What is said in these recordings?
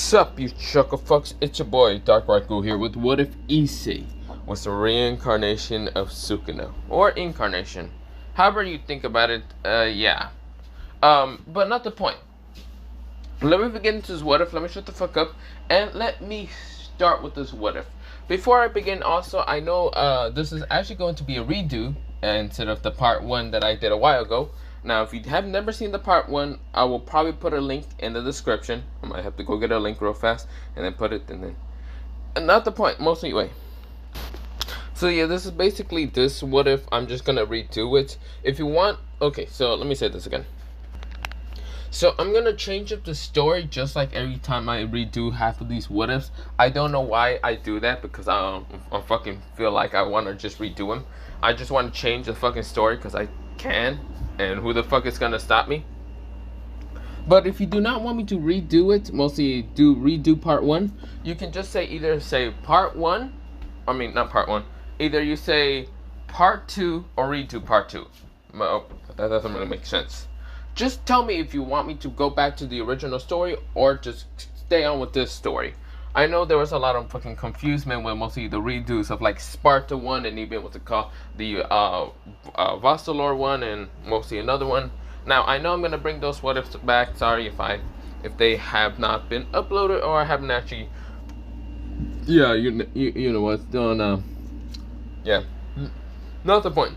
Sup, you chuckle fucks? It's your boy Dark Kuoh here with What If Issei was the reincarnation of Sukuna, or incarnation, however you think about it. But not the point. Let me begin this what if. Let me shut the fuck up and let me start with this what if. Before I begin, also I know this is actually going to be a redo instead of the part 1 that I did a while ago. Now, if you have never seen the part 1, I will probably put a link in the description. I might have to go get a link real fast and then put it, and then... And not the point, mostly anyway. So yeah, this is basically this what if. I'm just gonna redo it. If you want... Okay, so let me say this again. So I'm gonna change up the story just like every time I redo half of these what ifs. I don't know why I do that, because I fucking feel like I want to just redo them. I just want to change the fucking story because I can. And who the fuck is gonna stop me? But if you do not want me to redo it, mostly redo part 1, you can just either say part 1, I mean not part 1, either you say part 2 or redo part 2. Well, that doesn't really make sense. Just tell me if you want me to go back to the original story or just stay on with this story. I know there was a lot of fucking confusion with mostly the redos of like Sparta 1 and even what to call the Vassalor 1 and mostly another one. Now I know I'm gonna bring those what ifs back. Sorry if they have not been uploaded or I haven't actually. Yeah, you know what's done. Yeah, not the point.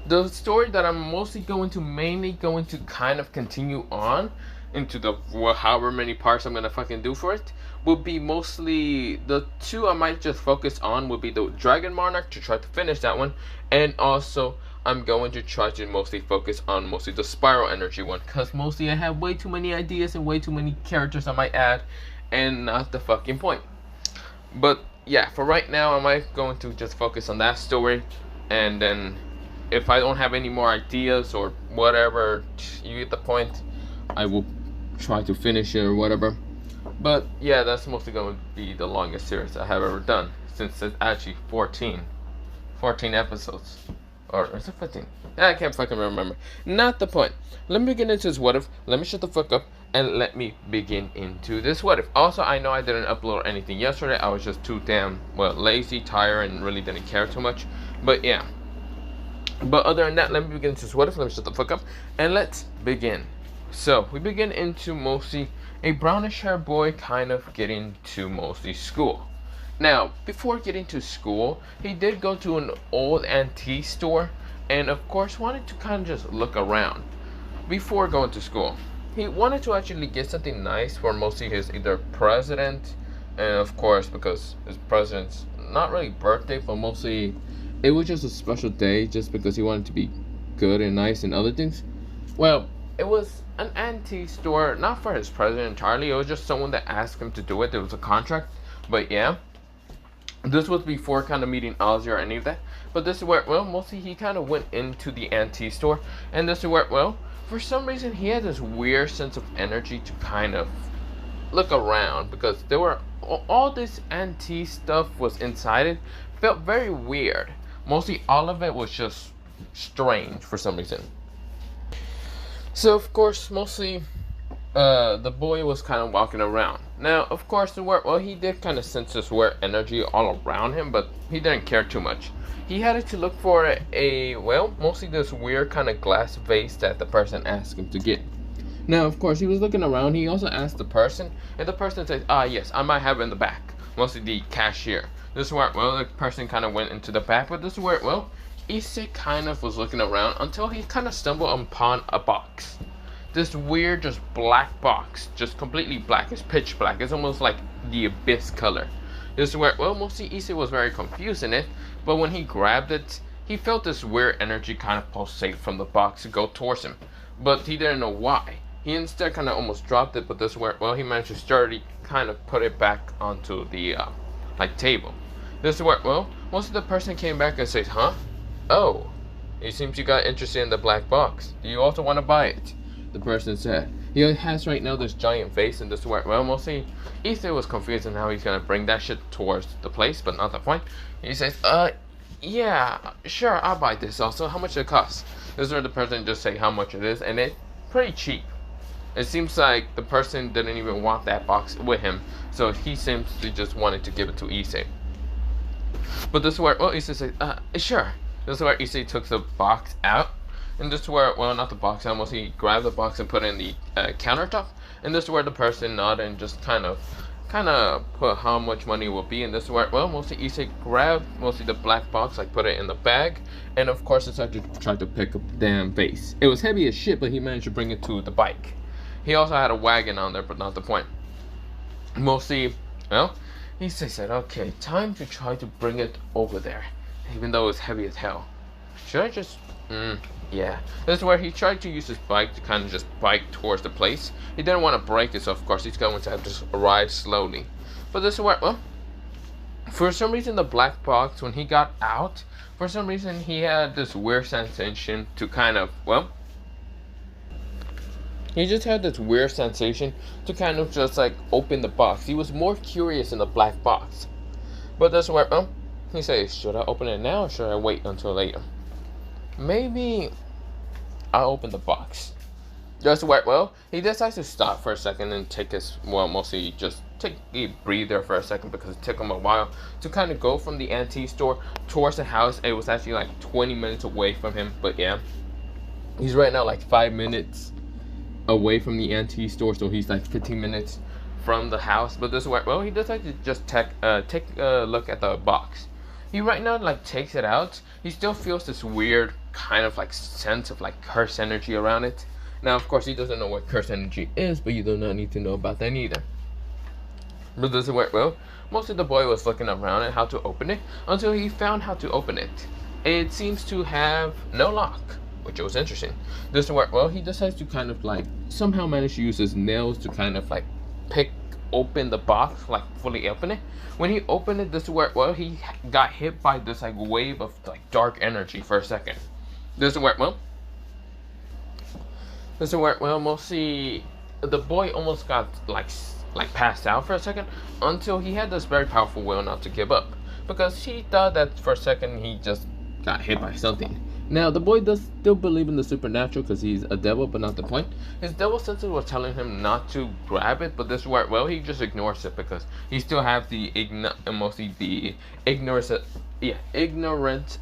The story that I'm mainly going to kind of continue on into the however many parts I'm gonna fucking do for it will be mostly the 2 I might just focus on will be the Dragon Monarch, to try to finish that one, and also I'm going to try to mostly focus on mostly the Spiral Energy one, because mostly I have way too many ideas and way too many characters I might add, and not the fucking point. But yeah, for right now I might going to just focus on that story, and then if I don't have any more ideas or whatever, you get the point, I will try to finish it or whatever. But yeah, that's mostly going to be the longest series I have ever done, since it's actually 14 episodes. Or is it 15? I can't fucking remember. Not the point. Let me get into this what if. Let me shut the fuck up and let me begin into this what if. Also, I know I didn't upload anything yesterday. I was just too damn lazy, tired, and really didn't care too much. But yeah. But other than that, let me begin into this what if. Let me shut the fuck up and let's begin. So we begin into mostly a brownish haired boy kind of getting to mostly school. Now, before getting to school, he did go to an old antique store and of course wanted to kind of just look around before going to school. He wanted to actually get something nice for mostly his either president, and of course because his president's not really birthday, but mostly it was just a special day just because he wanted to be good and nice and other things. Well, it was an antique store, not for his president entirely. It was just someone that asked him to do it. There was a contract. But yeah, this was before kind of meeting Ozzy or any of that. But this is where, well, mostly he kind of went into the antique store. And this is where, well, for some reason he had this weird sense of energy to kind of look around, because there were all this antique stuff was inside it. Felt very weird. Mostly all of it was just strange for some reason. So of course, mostly the boy was kind of walking around. Now, of course, he did kind of sense this weird energy all around him, but he didn't care too much. He had to look for mostly this weird kind of glass vase that the person asked him to get. Now, of course, he was looking around. He also asked the person, and the person said, yes, I might have it in the back. Mostly the cashier. This is where, the person kind of went into the back, but this is where, Issei kind of was looking around until he kind of stumbled upon a box. This weird, just black box, just completely black. It's pitch black. It's almost like the abyss color. This is where, mostly Issei was very confused in it, but when he grabbed it, he felt this weird energy kind of pulsate from the box to go towards him, but he didn't know why. He instead kind of almost dropped it, but this is where, he managed to sturdy kind of put it back onto the table. This is where, most of the person came back and said, huh? Oh, it seems you got interested in the black box. Do you also want to buy it? The person said. He has right now this giant vase in this where, mostly Issei was confused on how he's gonna bring that shit towards the place, but not the point. He says, yeah, sure, I'll buy this also. How much does it cost? This is where the person just say how much it is, and it's pretty cheap. It seems like the person didn't even want that box with him, so he seems to just wanted to give it to Issei. But this is where, well, Issei said, sure. This is where Issei took the box out. And this is where, well, not the box out, mostly he grabbed the box and put it in the countertop. And this is where the person nodded and just kind of put how much money will be. And this is where, well, mostly Issei grabbed mostly the black box, like put it in the bag. And of course, decided to try to pick up the damn vase. It was heavy as shit, but he managed to bring it to the bike. He also had a wagon on there, but not the point. Mostly, well, Issei said, okay, time to try to bring it over there, even though it's heavy as hell. Should I just, yeah. This is where he tried to use his bike to kind of just bike towards the place. He didn't want to break it, so of course he's going to have to arrive slowly. But this is where, well, for some reason the black box, when he got out, for some reason he had this weird sensation to kind of, well, he just had this weird sensation to kind of just like open the box. He was more curious in the black box. But that's where, he says, should I open it now or should I wait until later? Maybe I'll open the box. That's where, well, he decides to stop for a second and take his, well, mostly just take a breather for a second because it took him a while to kind of go from the antique store towards the house. It was actually like 20 minutes away from him, but yeah. He's right now like 5 minutes away from the antique store, so he's like 15 minutes from the house. But this is where, well, he decides to just take a look at the box. He right now like takes it out. He still feels this weird kind of like sense of like curse energy around it. Now of course he doesn't know what curse energy is, but you do not need to know about that either. But this is where, well, mostly the boy was looking around at how to open it until he found how to open it. It seems to have no lock, which was interesting. This is where, well, he decides to kind of like somehow manage to use his nails to kind of like pick open the box, like fully open it. When he opened it, this is where, well, he got hit by this like wave of like dark energy for a second. This is where, well, mostly the boy almost got like passed out for a second until he had this very powerful will not to give up, because he thought that for a second he just got hit by something. Now, the boy does still believe in the supernatural because he's a devil, but not the point. His devil senses was telling him not to grab it, but this is where, well, he just ignores it because he still has the mostly the ignorance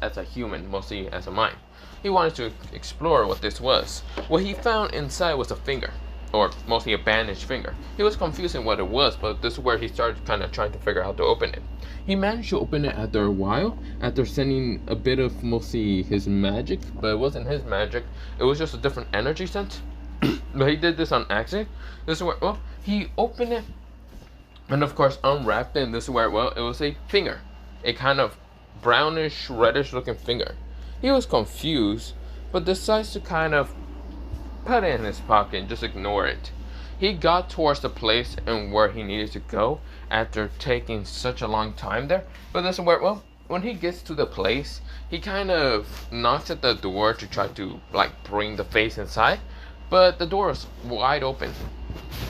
as a human, mostly as a mind. He wanted to explore what this was. What he found inside was a finger, or mostly a bandaged finger. He was confused in what it was, but this is where he started kind of trying to figure out how to open it. He managed to open it after a while, after sending a bit of mostly his magic, but it wasn't his magic, it was just a different energy sense. But he did this on accident. This is where, well, he opened it, and of course unwrapped it, and this is where, well, it was a finger. A kind of brownish, reddish looking finger. He was confused, but decides to kind of put it in his pocket and just ignore it. He got towards the place and where he needed to go after taking such a long time there. But this is where, well, when he gets to the place, he kind of knocks at the door to try to like bring the face inside, but the door is wide open,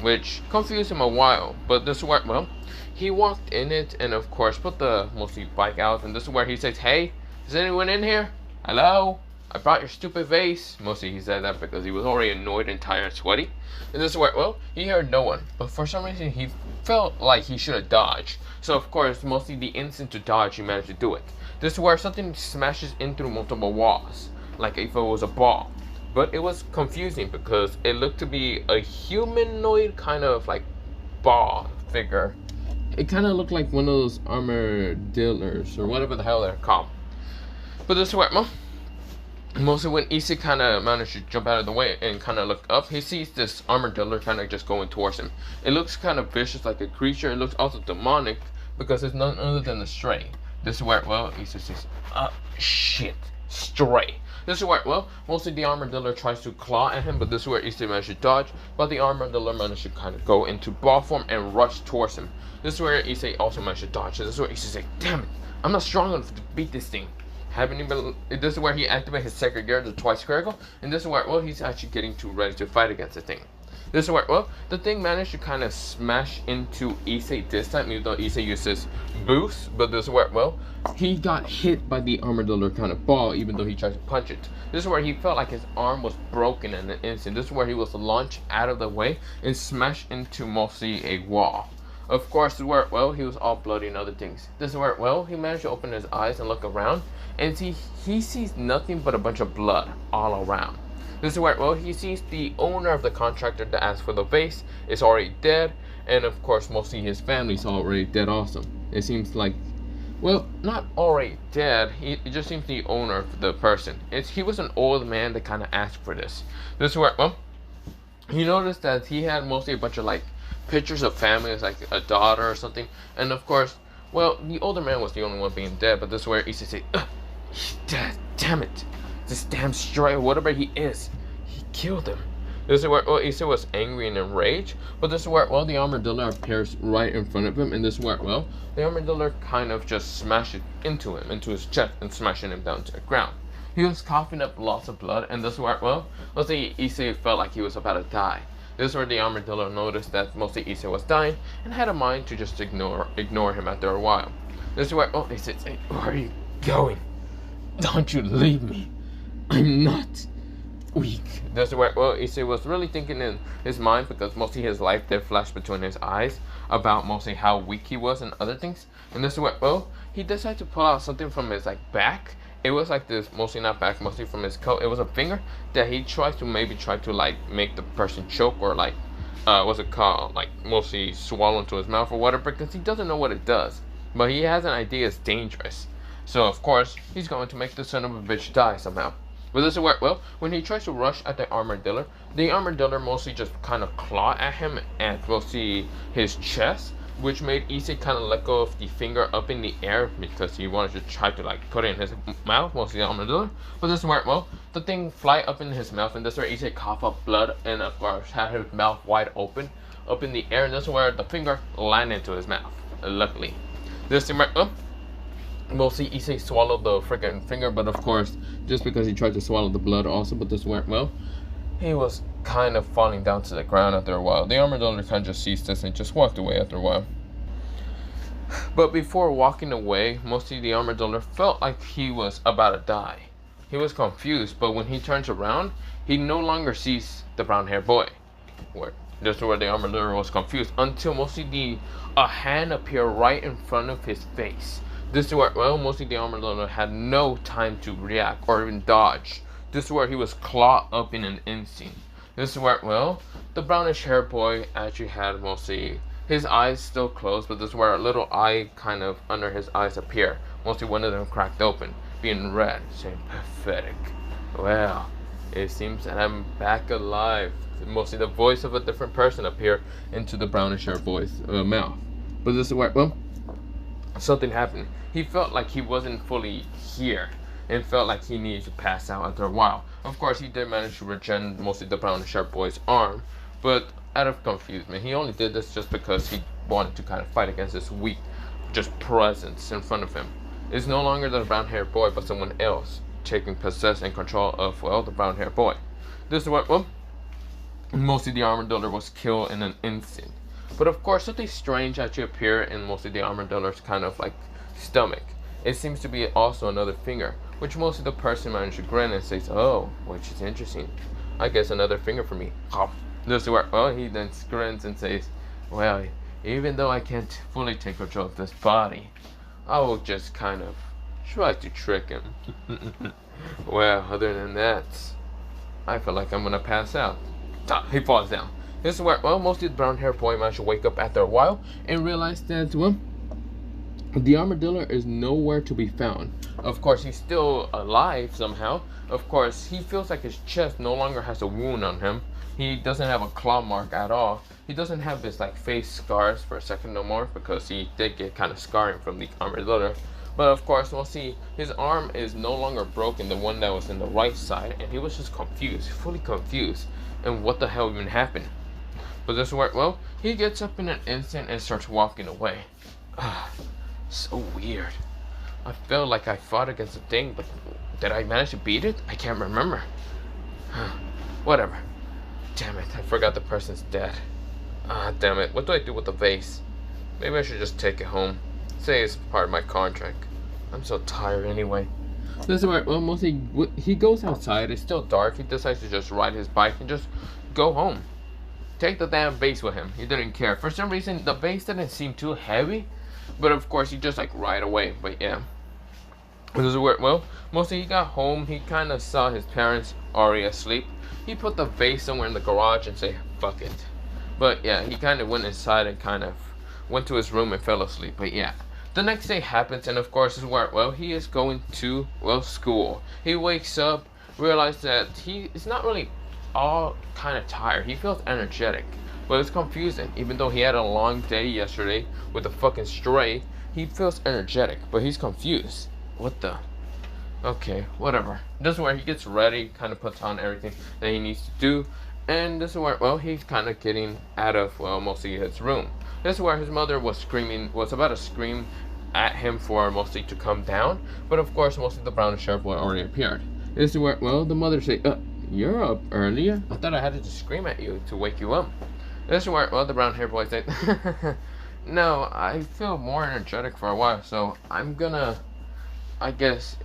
which confused him a while. But this is where, well, he walked in it and of course put the mostly bike out, and this is where he says, hey, is anyone in here? Hello? I brought your stupid vase. Mostly he said that because he was already annoyed and tired and sweaty. And this is where, well, he heard no one. But for some reason he felt like he should have dodged. So of course, mostly the instant to dodge, he managed to do it. This is where something smashes in through multiple walls, like if it was a ball. But it was confusing because it looked to be a humanoid kind of like ball figure. It kind of looked like one of those armadillos or whatever the hell they're called. But this is where, well, mostly when Issei kind of managed to jump out of the way and kind of look up, he sees this armadillo kind of just going towards him. It looks kind of vicious like a creature. It looks also demonic because it's none other than a stray. This is where, well, Issei says, shit, stray. This is where, well, mostly the armadillo tries to claw at him, but this is where Issei managed to dodge, but the armadillo managed to kind of go into ball form and rush towards him. This is where Issei also managed to dodge. This is where Issei says, damn it, I'm not strong enough to beat this thing. This is where he activated his second gear, the twice critical, and this is where, well, he's actually getting too ready to fight against the thing. This is where, well, the thing managed to kind of smash into Issei this time, even though Issei uses boost. But this is where, well, he got hit by the armadillo kind of ball, even though he tried to punch it. This is where he felt like his arm was broken in an instant. This is where he was launched out of the way and smashed into mostly a wall. Of course, this is where, well, he was all bloody and other things. This is where, well, he managed to open his eyes and look around, and he sees nothing but a bunch of blood all around. This is where, well, he sees the owner of the contractor that asked for the vase is already dead, and of course, mostly his family's already dead also. It seems like, well, not already dead, it just seems the owner of the person. He was an old man that kind of asked for this. This is where, well, he noticed that he had mostly a bunch of, like, pictures of families, like a daughter or something, and of course, well, the older man was the only one being dead, but this is where Issei said, he's dead, damn it. This damn stray, whatever he is, he killed him. This is where, well, Issei was angry and enraged, but this is where, well, the armadillo appears right in front of him, and this is where, well, the armadillo kind of just smashed it into him, into his chest, and smashing him down to the ground. He was coughing up lots of blood, and this is where, well, let's say Issei felt like he was about to die. This is where the armadillo noticed that mostly Issei was dying, and had a mind to just ignore him after a while. This is where, oh, Issei said, where are you going? Don't you leave me. I'm not weak. This is where, well, Issei was really thinking in his mind, because mostly his life did flash between his eyes about mostly how weak he was and other things. And this is where, well, he decided to pull out something from his, like, back. It was like this, mostly not back, mostly from his coat. It was a finger that he tried to like make the person choke, or like, what's it called? Like mostly swallow into his mouth or whatever, because he doesn't know what it does. But he has an idea it's dangerous. So of course, he's going to make the son of a bitch die somehow. But this is where, well, when he tries to rush at the armadillo mostly just kind of claw at him and mostly his chest, which made Issei kind of let go of the finger up in the air, because he wanted to try to like put it in his mouth, mostly the armadillo. But this is where, well, the thing fly up in his mouth, and this is where Issei cough up blood, and of course had his mouth wide open up in the air, and this is where the finger landed into his mouth, luckily. This is where, mostly Issei swallowed the freaking finger, but of course, just because he tried to swallow the blood also, but this went well, he was kind of falling down to the ground after a while. The armadillo kind of just sees this and just walked away after a while. But before walking away, mostly the armadillo felt like he was about to die. He was confused, but when he turns around, he no longer sees the brown-haired boy. This is where the armadillo was confused, until mostly a hand appeared right in front of his face. This is where, well, mostly the armadillo had no time to react or even dodge. This is where he was clawed up in an instant. This is where, well, the brownish hair boy actually had mostly his eyes still closed, but this is where a little eye kind of under his eyes appear. Mostly one of them cracked open, being red, saying pathetic. Well, it seems that I'm back alive. Mostly the voice of a different person appear into the brownish hair boy's mouth. But this is where, well, something happened. He felt like he wasn't fully here, and felt like he needed to pass out after a while. Of course, he did manage to regen mostly the brownish hair boy's arm, but out of confusion, he only did this just because he wanted to kind of fight against this weak just presence in front of him. It's no longer the brown haired boy, but someone else taking possession and control of, well, the brown haired boy. This is what, well, mostly the armadillo was killed in an instant. But of course, something strange actually appeared in mostly the armadillo's kind of like stomach. It seems to be also another finger, which mostly the person managed to grin and says, oh, which is interesting. I guess another finger for me. This is where, well, he then grins and says, well, even though I can't fully take control of this body, I will just kind of try to trick him. Well, other than that, I feel like I'm gonna pass out. He falls down. This is where, well, mostly the brown haired boy managed to wake up after a while and realize that, well, the armadillo is nowhere to be found. Of course, he's still alive somehow. Of course, he feels like his chest no longer has a wound on him. He doesn't have a claw mark at all. He doesn't have his like face scars for a second no more, because he did get kind of scarring from the armadillo. But of course, we'll see his arm is no longer broken, the one that was in the right side, and he was just confused, fully confused, and what the hell even happened. But this is where, well, he gets up in an instant and starts walking away. So weird. I felt like I fought against a thing, but did I manage to beat it? I can't remember. Whatever. damn it, I forgot the person's dead. Ah, damn it, what do I do with the vase? Maybe I should just take it home. Say it's part of my contract. I'm so tired anyway. This is where, well, mostly he goes outside. It's still dark. He decides to just ride his bike and just go home. Take the damn vase with him. He didn't care. For some reason, the vase didn't seem too heavy. But of course, he just like ride away. But yeah. This is where, well, mostly he got home. He kind of saw his parents already asleep. He put the vase somewhere in the garage and say, fuck it. But yeah, he kind of went inside and kind of went to his room and fell asleep. But yeah. The next day happens, and of course, is where, well, he is going to, well, school. He wakes up, realizes that he is not really all kind of tired. He feels energetic, but it's confusing. Even though he had a long day yesterday with a fucking stray, he feels energetic, but he's confused. What the? Okay, whatever. This is where he gets ready, kind of puts on everything that he needs to do, and this is where, well, he's kind of getting out of, well, mostly his room. This is where his mother was about to scream at him for mostly to come down, but of course, mostly the brown sheriff boy already appeared. This is where, well, the mother said, you're up earlier? I thought I had to just scream at you to wake you up. This is where, well, the brown hair boy said, no, I feel more energetic for a while, so I'm gonna, I guess,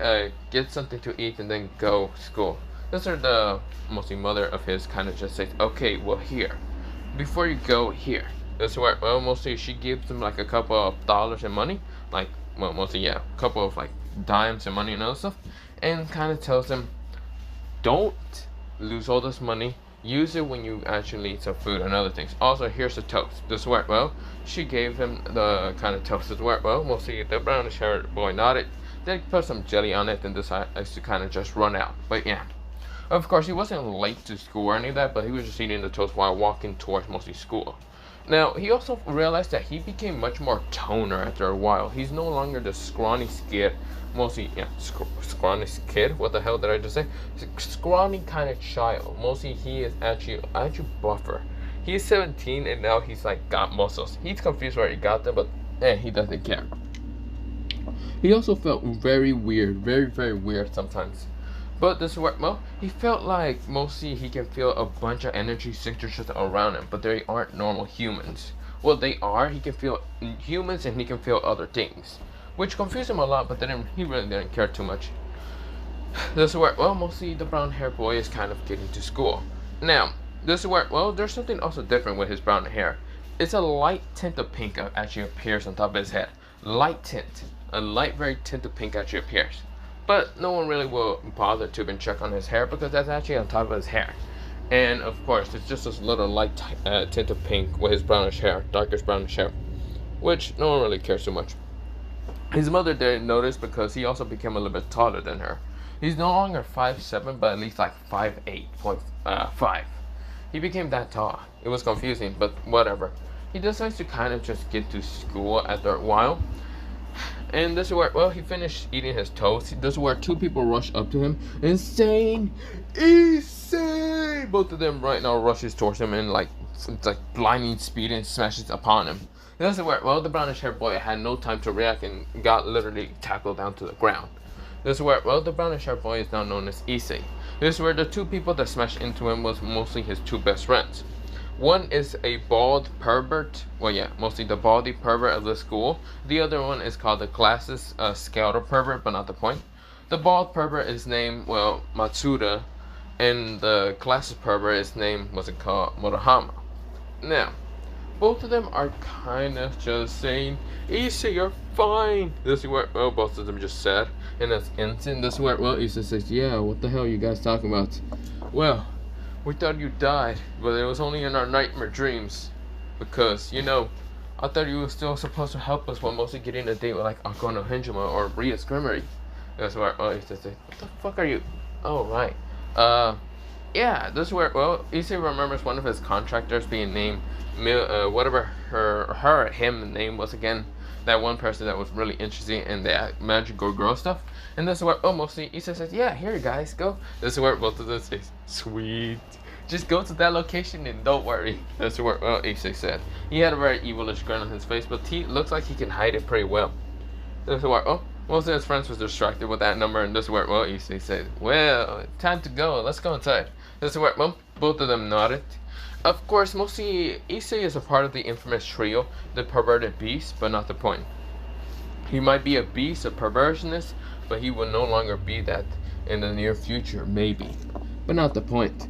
get something to eat and then go to school. This is the mostly mother of his kind of just says, okay, well, here, before you go, here. This is where, well, mostly she gives him like a couple of dollars in money, like, well, mostly, yeah, a couple of like dimes and money and other stuff, and kind of tells him, don't lose all this money, use it when you actually eat some food and other things. Also, here's the toast. This is where, well, she gave him the kind of toast as well. Well, mostly the brownish haired boy nodded. They put some jelly on it and decided to kind of just run out. But yeah, of course, he wasn't late to school or any of that, but he was just eating the toast while walking towards mostly school. Now, he also realized that he became much more toner after a while. He's no longer the scrawny kid, mostly, yeah, scrawny kid, what the hell did I just say? Scrawny kind of child. Mostly, he is actually buffer. He's 17 and now he's like got muscles. He's confused where he got them, but he doesn't care. He also felt very weird, very weird sometimes. But this is where, well, he felt like mostly he can feel a bunch of energy signatures around him, but they aren't normal humans. Well, they are. He can feel humans and he can feel other things, which confused him a lot, but then he really didn't care too much. This is where, well, mostly the brown hair boy is kind of getting to school. Now, this is where, well, there's something also different with his brown hair. It's a light tint of pink actually appears on top of his head. Light tint. A light, very tint of pink actually appears. But no one really will bother to even check on his hair because that's actually on top of his hair. And of course, it's just this little light tint of pink with his brownish hair, darkish brownish hair, which no one really cares too much. His mother didn't notice because he also became a little bit taller than her. He's no longer 5'7", but at least like 5'8.5". He became that tall. It was confusing, but whatever. He decides to kind of just get to school after a while. And this is where, well, he finished eating his toast. This is where two people rush up to him and saying, Issei! Both of them right now rushes towards him and like, it's like blinding speed and smashes upon him. This is where, well, the brownish haired boy had no time to react and got literally tackled down to the ground. This is where, well, the brownish haired boy is now known as Issei. This is where the two people that smashed into him was mostly his two best friends. One is a bald pervert, well yeah, mostly the baldy pervert of the school. The other one is called the class's scouter pervert, but not the point. The bald pervert is named, well, Matsuda, and the class's pervert is named, what's it called, Murahama. Now, both of them are kind of just saying, Issei, you're fine. This is where, well, both of them just said, and that's instant. This is where, well, Issei says, yeah, what the hell are you guys talking about? Well, we thought you died, but it was only in our nightmare dreams. Because, you know, I thought you were still supposed to help us while mostly getting a date with like Akono Hinjima or Ria's Gremory. That's where, oh, Issei said, what the fuck are you? Oh, right. Yeah, this is where, well, Issei remembers one of his contractors being named, whatever him name was again. That one person that was really interested in the magical girl stuff. And this is where, oh, mostly Issei says, yeah, here you guys, go. This is where both of them say, sweet. Just go to that location and don't worry. This is where, well, Issei said. He had a very evilish grin on his face, but he looks like he can hide it pretty well. This is where, oh, most of his friends was distracted with that number, and this is where, well, Issei said, well, time to go, let's go inside. This is where, well, both of them nodded. Of course, mostly Issei is a part of the infamous trio, the perverted beast, but not the point. He might be a beast, a perversionist, but he will no longer be that in the near future, maybe. But not the point.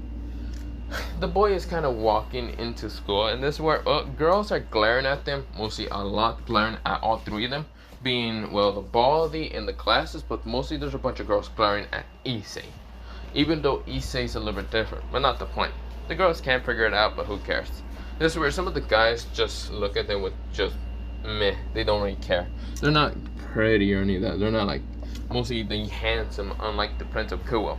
The boy is kind of walking into school, and this is where girls are glaring at them, mostly a lot glaring at all three of them, being, well, the baldy in the classes, but mostly there's a bunch of girls glaring at Issei. Even though Issei is a little bit different, but not the point. The girls can't figure it out, but who cares? This is where some of the guys just look at them with just meh, they don't really care. They're not pretty or any of that. They're not like mostly the handsome, unlike the Prince of Kuoh.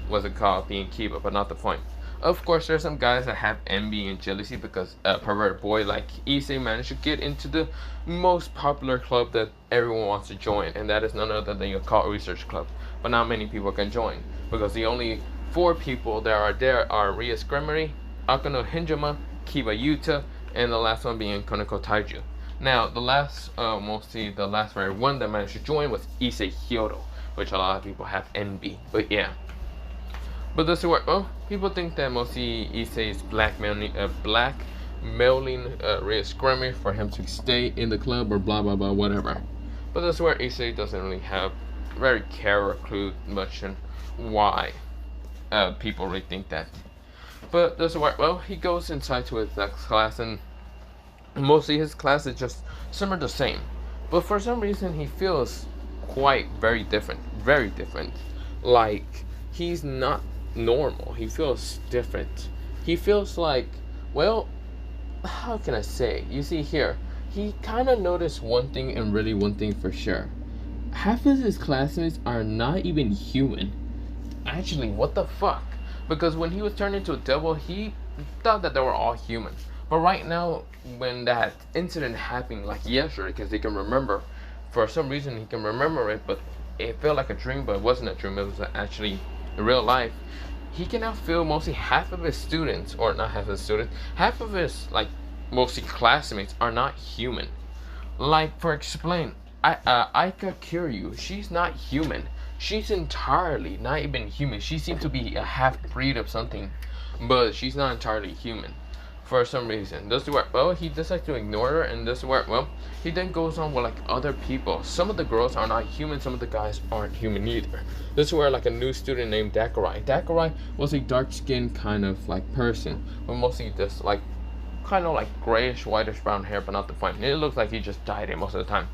Was it called being Kiba, but not the point. Of course, there's some guys that have envy and jealousy because a perverted boy like Issei managed to get into the most popular club that everyone wants to join, and that is none other than the Occult Research Club. But not many people can join because the only 4 people that are there are Rias Gremory, Akano Hinjama, Kiba Yuta, and the last one being Koneko Taiju. Now, the last, mostly the last very one that managed to join was Issei Hyodo, which a lot of people have envy. But yeah. But this is where, people think that mostly Issei is blackmailing Rias Gremory for him to stay in the club or blah blah blah whatever. But this is where Issei doesn't really have very care or clue much in why people really think that. But this is where, he goes inside to his next class, and mostly his class is just similar the same. But for some reason he feels quite very different. Like he's not normal. He feels different. He feels like, well, how can I say? You see here, he kind of noticed one thing, and really one thing for sure. Half of his classmates are not even human. Actually, what the fuck? Because when he was turned into a devil, he thought that they were all human. But right now, when that incident happened, like yesterday, because he can remember, for some reason he can remember it, but it felt like a dream, but it wasn't a dream, it was actually real life. He can now feel mostly half of his students, or not half of his students, half of his, like, mostly classmates are not human. Like, for explain, Aika Kiryu, she's not human. She's entirely not even human. She seems to be a half-breed of something, but she's not entirely human. For some reason. This is where, he decides to ignore her, and this is where, he then goes on with, like, other people. Some of the girls are not human, some of the guys aren't human either. This is where, like, a new student named Dakurai. Dakurai was a dark-skinned kind of, like, person, but mostly this, like, kind of, like, grayish, whitish brown hair, but not the point. It looks like he just dyed it most of the time.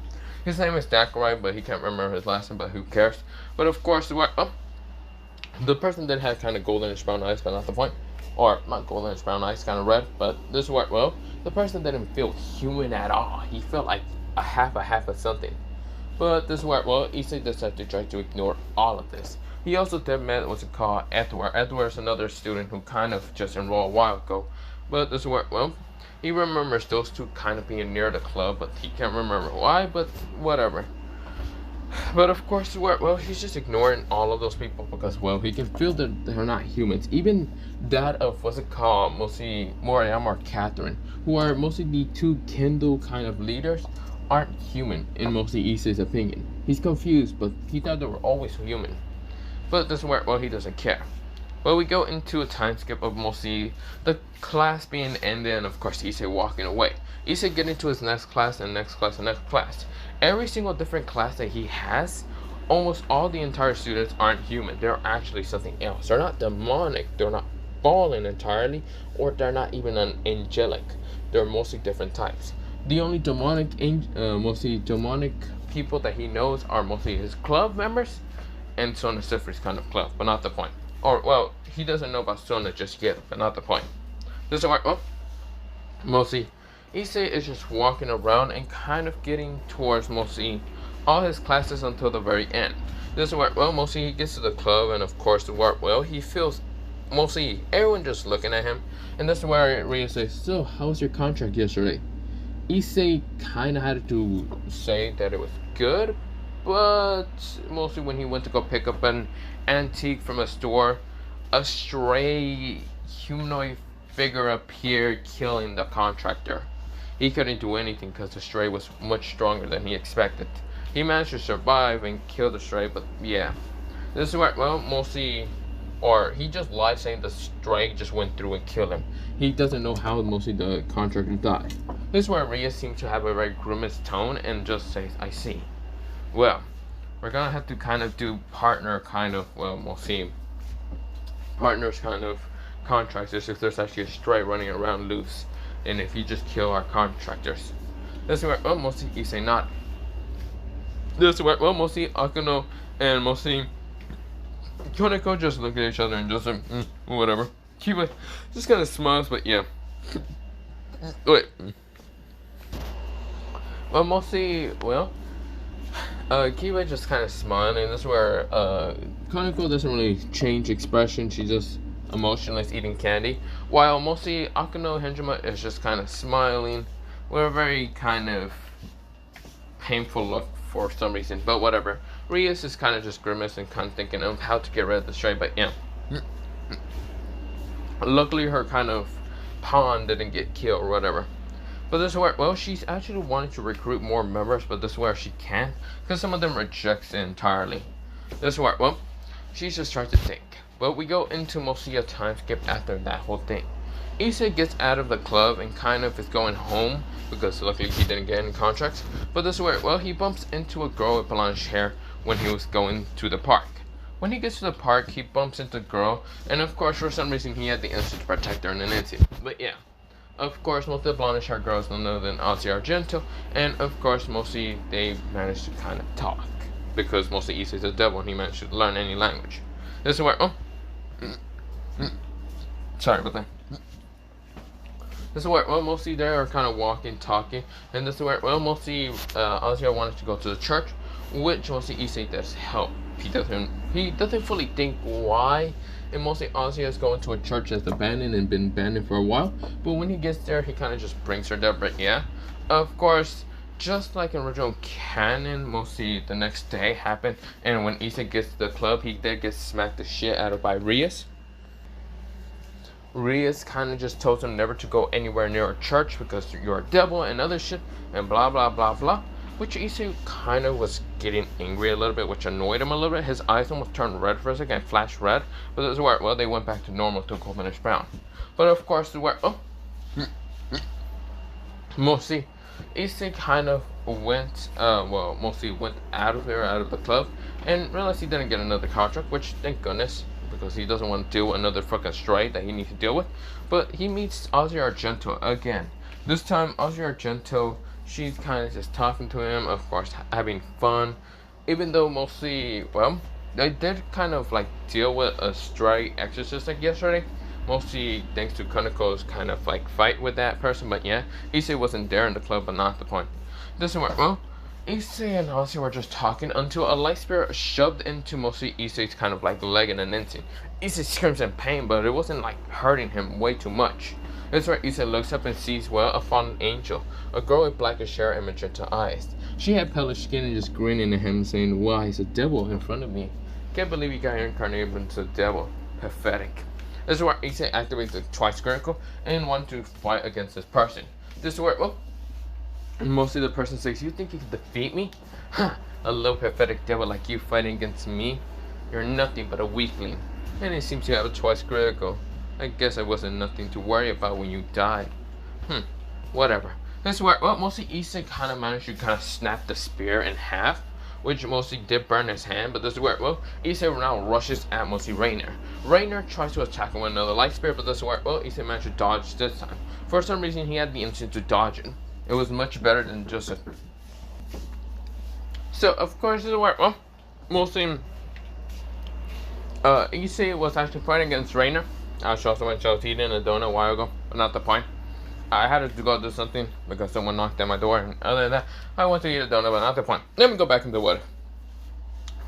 His name is Dakurai, but he can't remember his last name, but who cares? But, of course, the person that had kind of goldenish brown eyes, but not the point. Or not golden, brown eyes, kind of red. But this is where, the person didn't feel human at all. He felt like a half of something. But this is where, Issei decided to try to ignore all of this. He also did met what's it called Edward. Edward is another student who kind of just enrolled a while ago. But this is where, he remembers those two kind of being near the club, but he can't remember why. But whatever. But of course, he's just ignoring all of those people because, he can feel that they're not humans. Even that of, what's it called, mostly Moriyama or Catherine, who are mostly the 2 Kindle kind of leaders, aren't human, in mostly Issei's opinion. He's confused, but he thought they were always human. But this is where, he doesn't care. Well, we go into a time skip of mostly the class being ended, and of course Issei walking away. Issei getting to his next class, and next class, and next class. Every single different class that he has, almost all the entire students aren't human. They're actually something else. They're not demonic. They're not fallen entirely, or they're not even angelic. They're mostly different types. The only mostly demonic people that he knows are mostly his club members and Sona Sifri's kind of club, but not the point. Or, he doesn't know about Sona just yet, but not the point. This is why, mostly Issei is just walking around and kind of getting towards mostly all his classes until the very end. This is where, mostly he gets to the club, and of course, he feels mostly everyone just looking at him. And this is where Ryo says, "So, how was your contract yesterday?" Issei kind of had to say that it was good, but mostly when he went to go pick up an antique from a store, a stray humanoid figure appeared, killing the contractor. He couldn't do anything because the stray was much stronger than he expected. He managed to survive and kill the stray, but yeah. This is where, mostly or he just lied saying the strike just went through and killed him. He doesn't know how mostly the contractor died. This is where Rhea seems to have a very grimace tone and just says, I see. Well, we're gonna have to kind of do partner kind of, well, we'll see. Partners kind of contracts if there's actually a stray running around loose, and if you just kill our contractors. This is where, well, mostly Issei not. This is where, well, mostly Akuno and mostly Koneko just look at each other and just whatever. Kiba just kind of smiles, but yeah. Wait. Well, mostly, well, Kiba just kind of smiling. This is where Koneko doesn't really change expression. She just emotionless eating candy, while mostly Akuno Henjima is just kind of smiling with a very kind of painful look for some reason, but whatever. Rias is kind of just grimace and kind of thinking of how to get rid of the stray, but yeah. Luckily her kind of pawn didn't get killed or whatever. But this is where, well, she's actually wanting to recruit more members, but this is where she can't, because some of them rejects it entirely. This is where, well, she's just trying to think. But we go into mostly a time skip after that whole thing. Issei gets out of the club and kind of is going home, because luckily he didn't get any contracts. But this is where, well, he bumps into a girl with blonde hair when he was going to the park. When he gets to the park, he bumps into the girl, and of course for some reason he had the instant to protect her in an instant. But yeah, of course most of the blondish hair girls none other than Ozzy Argento, and of course mostly they managed to kind of talk, because mostly Issei's a devil and he managed to learn any language. This is where, oh, sorry about that. This is where, well, mostly they are kind of walking, talking, and this is where, well, mostly Ozzy wanted to go to the church, which mostly Issei does help. He doesn't fully think why, and mostly Ozzy is going to a church that's abandoned and been abandoned for a while, but when he gets there, he kind of just brings her there. But yeah, of course, just like in original canon, mostly the next day happened, and when Issei gets to the club, he did get smacked the shit out of by Rias. Rias kind of just told him never to go anywhere near a church because you're a devil and other shit, and blah blah blah blah, which Issei kind of was getting angry a little bit, which annoyed him a little bit. His eyes almost turned red for a second and flashed red, but this is where, well, they went back to normal to goldenish brown. But of course, this is where, oh, mostly Issei kind of went, well, mostly went out of there, out of the club, and realized he didn't get another contract, which thank goodness, because he doesn't want to deal with another fucking strike that he needs to deal with. But he meets Ozzy Argento again. This time, Ozzy Argento, she's kind of just talking to him, of course, having fun. Even though mostly, well, they did kind of like deal with a stray exorcist like yesterday. Mostly thanks to Kaneko's kind of like fight with that person. But yeah, Issei wasn't there in the club, but not the point. This is where, well, Issei and Ozzy were just talking until a light spirit shoved into mostly Issei's kind of like leg in an instant. Issei screams in pain, but it wasn't like hurting him way too much. This is where Issei looks up and sees, well, a fallen angel, a girl with blackish hair and magenta eyes. She had pale skin and just grinning at him, saying, wow, he's a devil in front of me. Can't believe he got reincarnated into a devil. Pathetic. This is where Issei activates the twice critical and wants to fight against this person. This is where, well, mostly the person says, you think you can defeat me? Huh, a little pathetic devil like you fighting against me? You're nothing but a weakling. And it seems you have a twice critical. I guess I wasn't nothing to worry about when you died. Whatever. This is where, well, mostly Issei kind of managed to kind of snap the spear in half, which mostly did burn his hand, but this is where, well, Issei now rushes at mostly Rayner. Rayner tries to attack him with another light spear, but this is where, well, Issei managed to dodge this time. For some reason, he had the instinct to dodge it. It was much better than just a... So, of course, this is where, well, mostly, Issei was actually fighting against Rayner. She also went to eating a donut a while ago, but not the point. I had to go do something because someone knocked at my door, and other than that, I went to eat a donut, but not the point. Let me go back into what.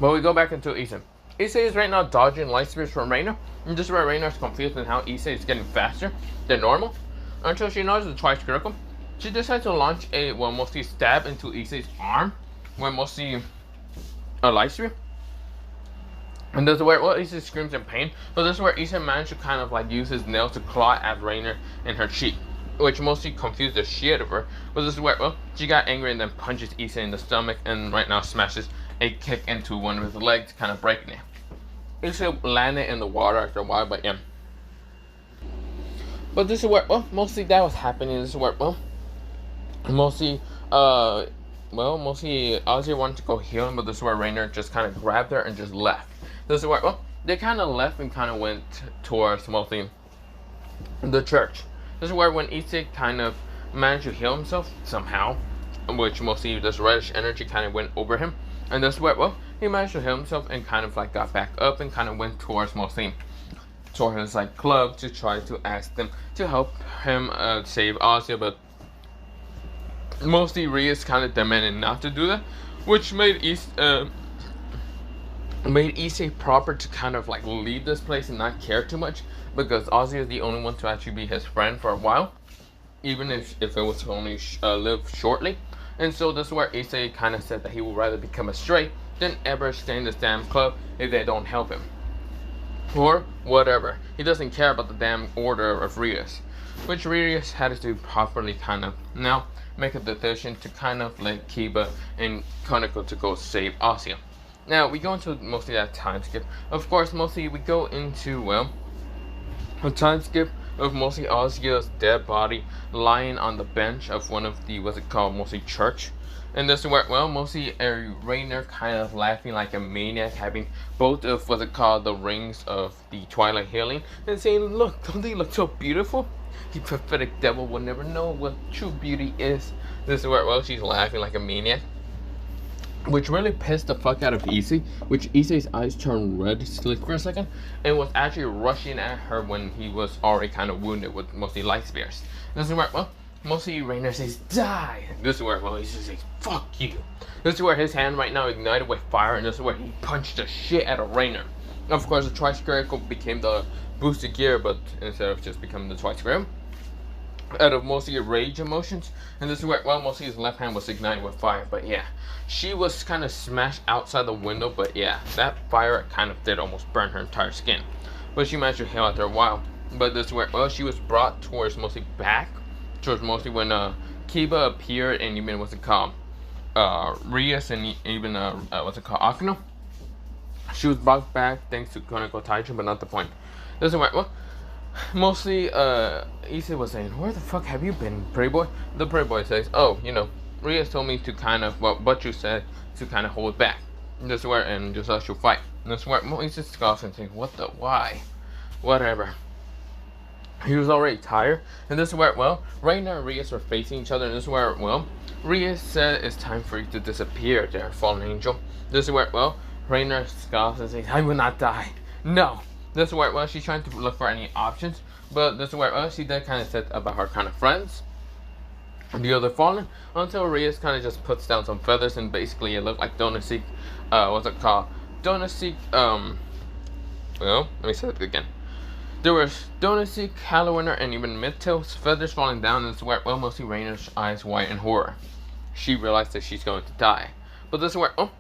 But we go back into Issei. Issei is right now dodging light spears from Rayner, and this is where Rayner is confused on how Issei is getting faster than normal, until she notices the twice critical. She decides to launch a, well, mostly stab into Issei's arm, with mostly a light spear. And this is where, well, Issei screams in pain, but this is where Issei managed to kind of like use his nails to claw at Rayner in her cheek, which mostly confused the shit out of her. But this is where, well, she got angry and then punches Issei in the stomach, and right now smashes a kick into one of his legs, kind of breaking it. Issei landed in the water after a while, but yeah. But this is where, well, mostly that was happening. This is where, well, mostly, mostly Ozzy wanted to go heal him, but this is where Rayner just kind of grabbed her and just left. This is where, well, they kind of left and kind of went towards mostly the church. This is where when Issei kind of managed to heal himself somehow, which mostly this reddish energy kind of went over him, and this is where, well, he managed to heal himself and kind of like got back up and kind of went towards mostly toward his like club to try to ask them to help him save Ozzy, but mostly Rhea is kind of demanded not to do that, which made Issei proper to kind of like leave this place and not care too much, because Ozzy is the only one to actually be his friend for a while, even if it was only live shortly. And so this is where Issei kind of said that he would rather become a stray than ever stay in this damn club if they don't help him. Or whatever. He doesn't care about the damn order of Rias. Which Rias had to properly kind of now make a decision to kind of let Kiba and Koneko to go save Ozzy. Now we go into mostly that time skip. Of course, mostly we go into, well, a time skip of mostly Ozzy's dead body lying on the bench of one of the, what's it called, mostly church. And this is where, well, mostly Rayner kind of laughing like a maniac, having both of, what's it called, the rings of the Twilight Healing, and saying, look, don't they look so beautiful? You pathetic devil will never know what true beauty is. This is where, well, she's laughing like a maniac, which really pissed the fuck out of Issei, which Issei's eyes turned red slick for a second, and was actually rushing at her when he was already kind of wounded with mostly light spears. This is where, well, mostly Rayner says, die! This is where, well, he says, fuck you. This is where his hand right now ignited with fire, and this is where he punched the shit out of Rayner. Of course, the Tri-Spherical became the boosted gear, but instead of just becoming the Tri-Spherical, out of mostly rage emotions. And this is where, well, mostly his left hand was ignited with fire, but yeah, she was kind of smashed outside the window, but yeah, that fire kind of did almost burn her entire skin, but she managed to heal after a while. But this is where, well, she was brought towards mostly back towards mostly when Kiba appeared, and even what's it called, Rias, and even what's it called, Akino. She was brought back thanks to Koneko Taiju, but not the point. This is where, well, mostly Issei was saying, where the fuck have you been, Prey Boy? The Prey Boy says, oh, you know, Rias told me to kind of, well, what you said, to kind of hold back. This is where, and just let you fight. And this is where Issei scoffs and saying, what the, why? Whatever. He was already tired, and this is where, well, Rayner and Rias were facing each other, and this is where, well, Rias said it's time for you to disappear there, fallen angel. This is where, well, Rayner scoffs and says, I will not die. No. This is where, well, she's trying to look for any options, but this is where, well, she did kind of said about her kind of friends, the other fallen, until Rias kind of just puts down some feathers, and basically it looked like Donaseek, what's it called? Donaseek, well, let me say it again. There was Donaseek, Halloweener, and even Midtail's feathers falling down, and this is where, well, mostly Rayner's eyes wide in horror. She realized that she's going to die. But this is where, oh,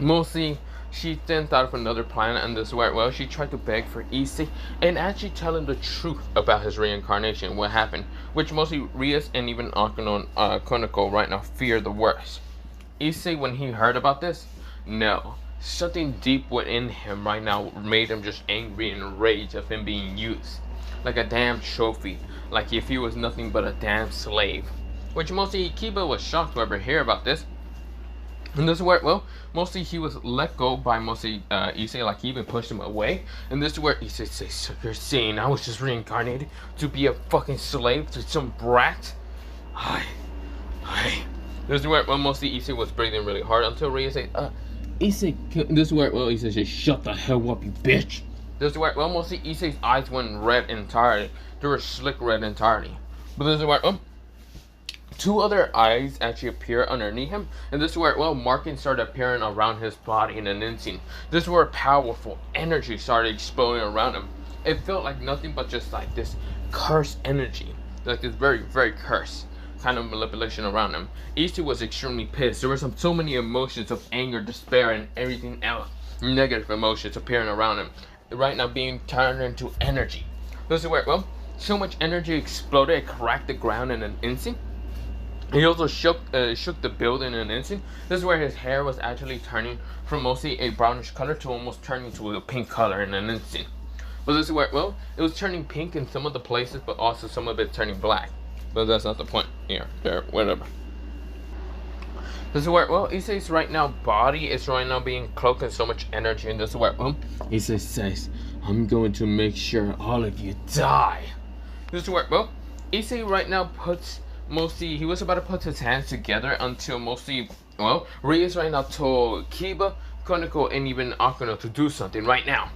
mostly she then thought of another plan, and this is where, well, she tried to beg for Issei and actually tell him the truth about his reincarnation, what happened, which mostly Rias and even Akino and Koneko right now fear the worst. Issei, when he heard about this, no. Something deep within him right now made him just angry and enraged of him being used like a damn trophy, like if he was nothing but a damn slave. Which mostly Kiba was shocked to ever hear about this. And this is where, well, mostly he was let go by mostly Issei, like he even pushed him away. And this is where Issei says, so you're saying I was just reincarnated to be a fucking slave to some brat? This is where, well, mostly Issei was breathing really hard until Rhea said, Issei, this is where, well, Issei says, shut the hell up, you bitch. This is where, well, mostly Issei's eyes went red entirely. They were slick red entirely. But this is where, two other eyes actually appear underneath him. And this is where, well, markings started appearing around his body in an instant. This is where powerful energy started exploding around him. It felt like nothing but just like this cursed energy. Like this very, very cursed kind of manipulation around him. Issei was extremely pissed. There were so many emotions of anger, despair, and everything else, negative emotions appearing around him, right now being turned into energy. This is where, well, so much energy exploded, it cracked the ground in an instant, He also shook the building in an instant. This is where his hair was actually turning from mostly a brownish color to almost turning to a pink color in an instant. But this is where, well, it was turning pink in some of the places, but also some of it turning black. But that's not the point. Here, there, whatever. This is where, well, Issei's right now body is right now being cloaked in so much energy, and this is where, well, Issei says, I'm going to make sure all of you die. This is where, well, Issei right now puts mostly, he was about to put his hands together until mostly, well, Reyes right now told Kiba, Koneko, and even Akuno to do something right now.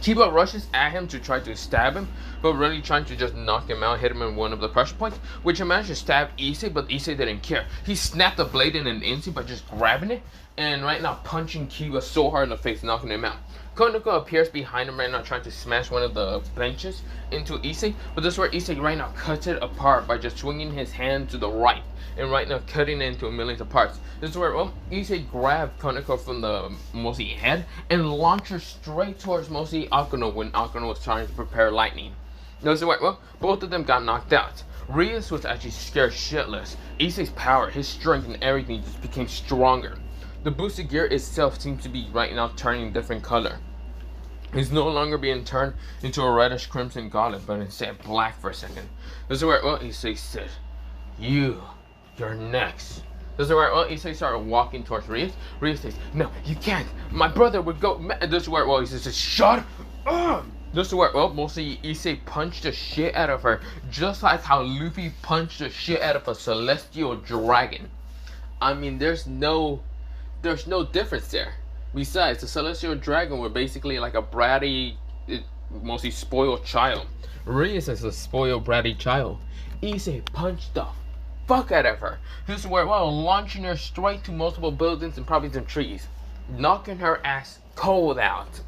Kiba rushes at him to try to stab him, but really trying to just knock him out, hit him in one of the pressure points, which he managed to stab Issei, but Issei didn't care. He snapped the blade in an instant by just grabbing it, and right now punching Kiba so hard in the face, knocking him out. Koneko appears behind him right now, trying to smash one of the benches into Issei, but this is where Issei right now cuts it apart by just swinging his hand to the right, and right now cutting it into millions of parts. This is where, well, Issei grabbed Koneko from the mostly head and launched her straight towards mostly Akuno when Akuno was trying to prepare lightning. This is where, well, both of them got knocked out. Reyes was actually scared shitless. Issei's power, his strength, and everything just became stronger. The boosted gear itself seems to be right now turning different color. He's no longer being turned into a reddish crimson gauntlet, but instead black for a second. This is where, well, Issei said, you're next. This is where, well, Issei started walking towards Reyes. Reyes says, no, you can't. My brother would go mad. This is where, well, he says, shut up. This is where, well, mostly Issei punched the shit out of her, just like how Luffy punched the shit out of a celestial dragon. I mean, there's no difference there. Besides, the celestial dragon were basically like a bratty, mostly spoiled child. Reyes is a spoiled, bratty child. Issei punched the fuck out of her. This is where, well, launching her straight to multiple buildings and probably some trees, knocking her ass cold out.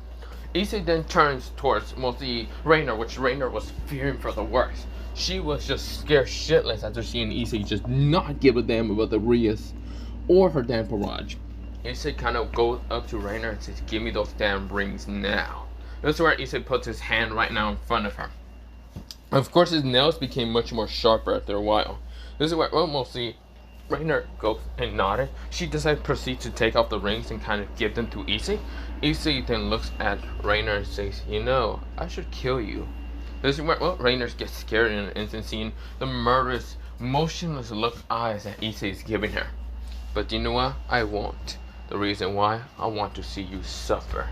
Issei then turns towards mostly Rayner, which Rayner was fearing for the worst. She was just scared shitless after seeing Issei just not give a damn about the Reyes or her damn barrage. Issei kind of goes up to Rayner and says, give me those damn rings now. This is where Issei puts his hand right now in front of her. Of course, his nails became much more sharper after a while. This is where, well, mostly Rayner goes and nodded. She decides to proceed to take off the rings and kind of give them to Issei. Issei then looks at Rayner and says, you know, I should kill you. This is where, well, Rayner gets scared in an instant, seeing the murderous, motionless look eyes that Issei is giving her. But you know what? I won't. The reason why? I want to see you suffer.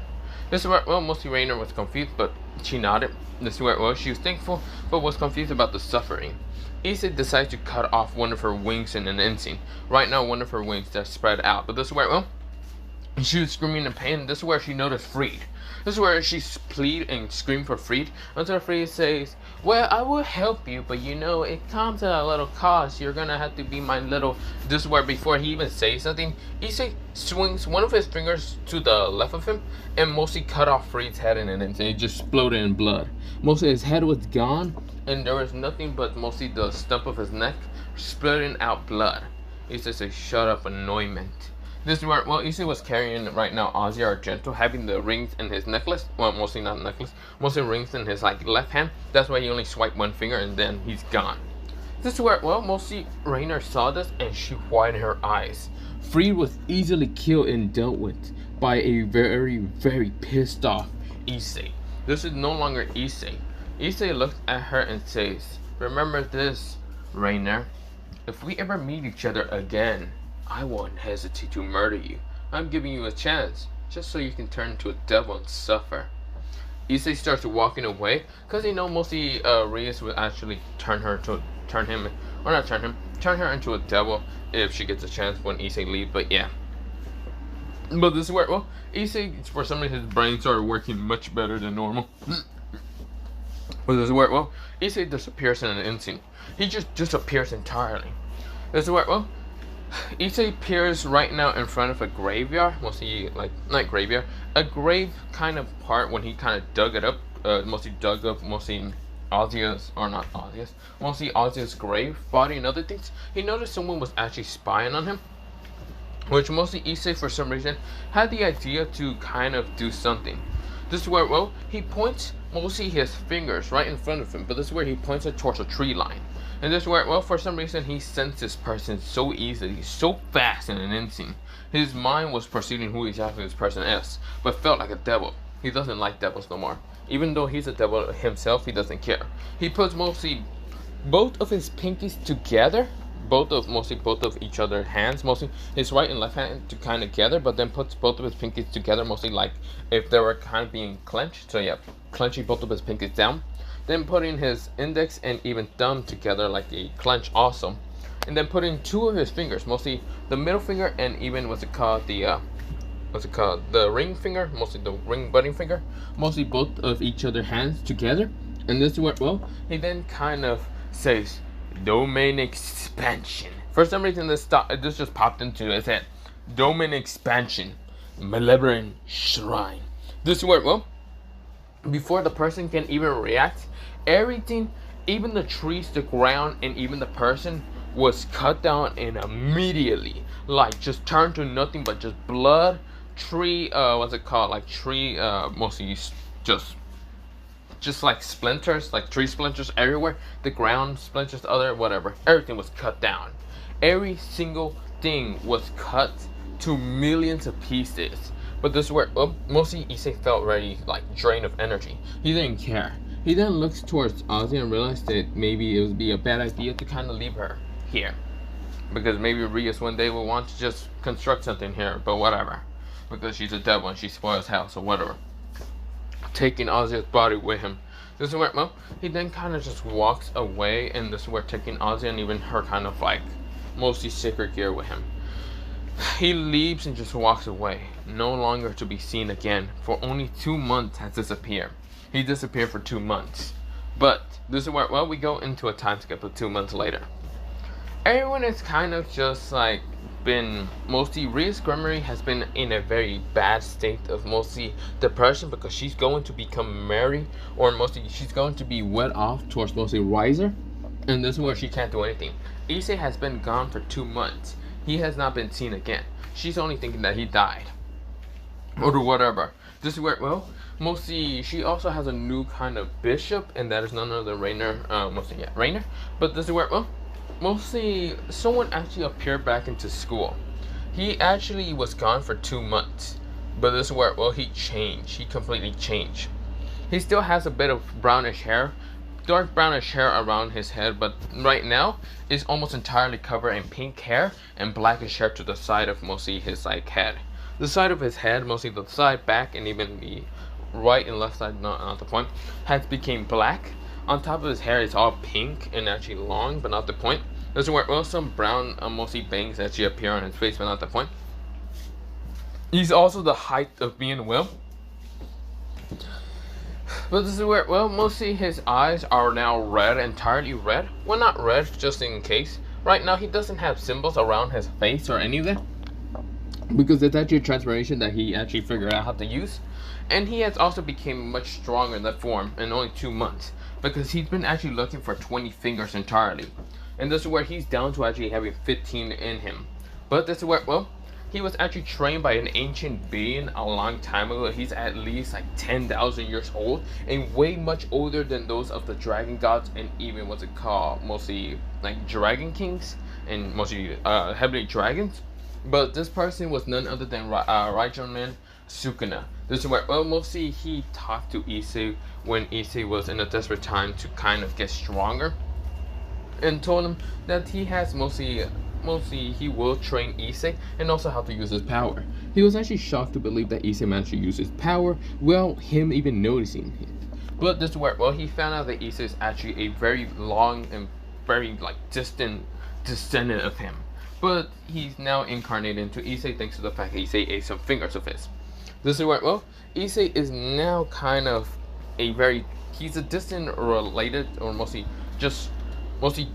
This is where, well, mostly Rayner was confused, but she nodded. This is where, well, she was thankful, but was confused about the suffering. Issei decides to cut off one of her wings in an instant. Right now, one of her wings that's spread out. But this is where, well, she was screaming in pain. This is where she noticed Freed. This is where she plead and scream for Freed until Freed says, well, I will help you, but you know, it comes at a little cost. You're gonna have to be my little... This is where before he even says something, Issei swings one of his fingers to the left of him and mostly cut off Freed's head in an instant. It just exploded in blood. Mostly his head was gone and there was nothing but mostly the stump of his neck splitting out blood. Issei says, shut up, annoyment. This is where, well, Issei was carrying right now Ozzy Argento, having the rings in his necklace. Well, mostly not necklace, mostly rings in his like left hand. That's why he only swiped one finger and then he's gone. This is where, well, mostly Rayner saw this and she widened her eyes. Freed was easily killed and dealt with by a very, very pissed off Issei. This is no longer Issei. Issei looked at her and says, remember this, Rayner. If we ever meet each other again, I won't hesitate to murder you. I'm giving you a chance, just so you can turn into a devil and suffer. Issei starts walking away, because he knows mostly Reyes will actually turn her into a devil if she gets a chance when Issei leaves, but yeah. But this is where, well, Issei, for some reason, his brain started working much better than normal. But this is where, well, Issei disappears in an instant. He just disappears entirely. This is where, well, Issei appears right now in front of a graveyard, mostly like, not graveyard, a grave kind of part when he kind of dug it up, mostly Ozzy's, or not Ozzy's, mostly Ozzy's grave body and other things. He noticed someone was actually spying on him, which mostly Issei for some reason had the idea to kind of do something. This is where, well, he points mostly his fingers right in front of him, but this is where he points it towards a tree line. And this is where, well, for some reason, he sensed this person so easily, so fast in an instant. His mind was perceiving who exactly this person is, but felt like a devil. He doesn't like devils no more. Even though he's a devil himself, he doesn't care. He puts mostly both of his pinkies together, mostly both of each other's hands, mostly his right and left hand to kind of together, but then puts both of his pinkies together, mostly like if they were kind of being clenched. So yeah, clenching both of his pinkies down, then putting his index and even thumb together like a clench also, and then putting two of his fingers, mostly the middle finger and even the ring finger, mostly the ring budding finger, mostly both of each other hands together. And this is where, well, he then kind of says domain expansion. For some reason this just popped into his head. Domain expansion, malevolent shrine. This is where, well, before the person can even react, everything, even the trees, the ground, and even the person was cut down and immediately, like, just turned to nothing but just blood, tree, mostly just like splinters, like tree splinters everywhere, the ground splinters, whatever, everything was cut down. Every single thing was cut to millions of pieces. But this is where, mostly Issei felt very like drained of energy. He didn't care. He then looks towards Ozzy and realized that maybe it would be a bad idea to kind of leave her here, because maybe Rias one day will want to just construct something here, but whatever, because she's a devil and she spoils hell, so whatever. Taking Ozzy's body with him. This is where, well, he then kind of just walks away, and this is where taking Ozzy and even her kind of like mostly sacred gear with him. He leaves and just walks away, no longer to be seen again. For only 2 months has disappeared. He disappeared for 2 months. But this is where, well, we go into a time skip of 2 months later. Everyone is kind of just like been, mostly Ria's Gremory has been in a very bad state of mostly depression, because she's going to become married, or mostly she's going to be wed off towards mostly Riser, and this is where she can't do anything. Issei has been gone for 2 months. He has not been seen again. She's only thinking that he died or whatever. This is where, well, mostly she also has a new kind of bishop, and that is none other than Rayner, Rayner. But this is where, well, mostly someone actually appeared back into school. He actually was gone for 2 months, but this is where, well, he changed. He completely changed. He still has a bit of brownish hair, dark brownish hair around his head, but right now is almost entirely covered in pink hair and blackish hair to the side of mostly his like head. The side of his head, mostly the side, back, and even the right and left side, not the point, has become black. On top of his hair, it's all pink and actually long, but not the point. There's where, well, some brown, mostly bangs actually appear on his face, but not the point. He's also the height of being Will. But this is where, well, mostly his eyes are now red, entirely red. Well, not red, just in case. Right now, he doesn't have symbols around his face or any of that, because it's actually a transformation that he actually figured out how to use. And he has also become much stronger in that form in only 2 months, because he's been actually looking for 20 fingers entirely. And this is where he's down to actually having 15 in him. But this is where, well, he was actually trained by an ancient being a long time ago. He's at least like 10,000 years old, and way much older than those of the dragon gods, and even what's it called, mostly like dragon kings and mostly heavenly dragons. But this person was none other than Ryomen Sukuna. This is where, well, mostly he talked to Issei when Issei was in a desperate time to kind of get stronger, and told him that he has mostly he will train Issei and also how to use his power. He was actually shocked to believe that Issei managed to use his power without him even noticing it. But this is where, well, he found out that Issei is actually a very long and very like distant descendant of him. But he's now incarnated into Issei thanks to the fact that Issei ate some fingers of his. This is where, well, Issei is now kind of he's a distant related, or mostly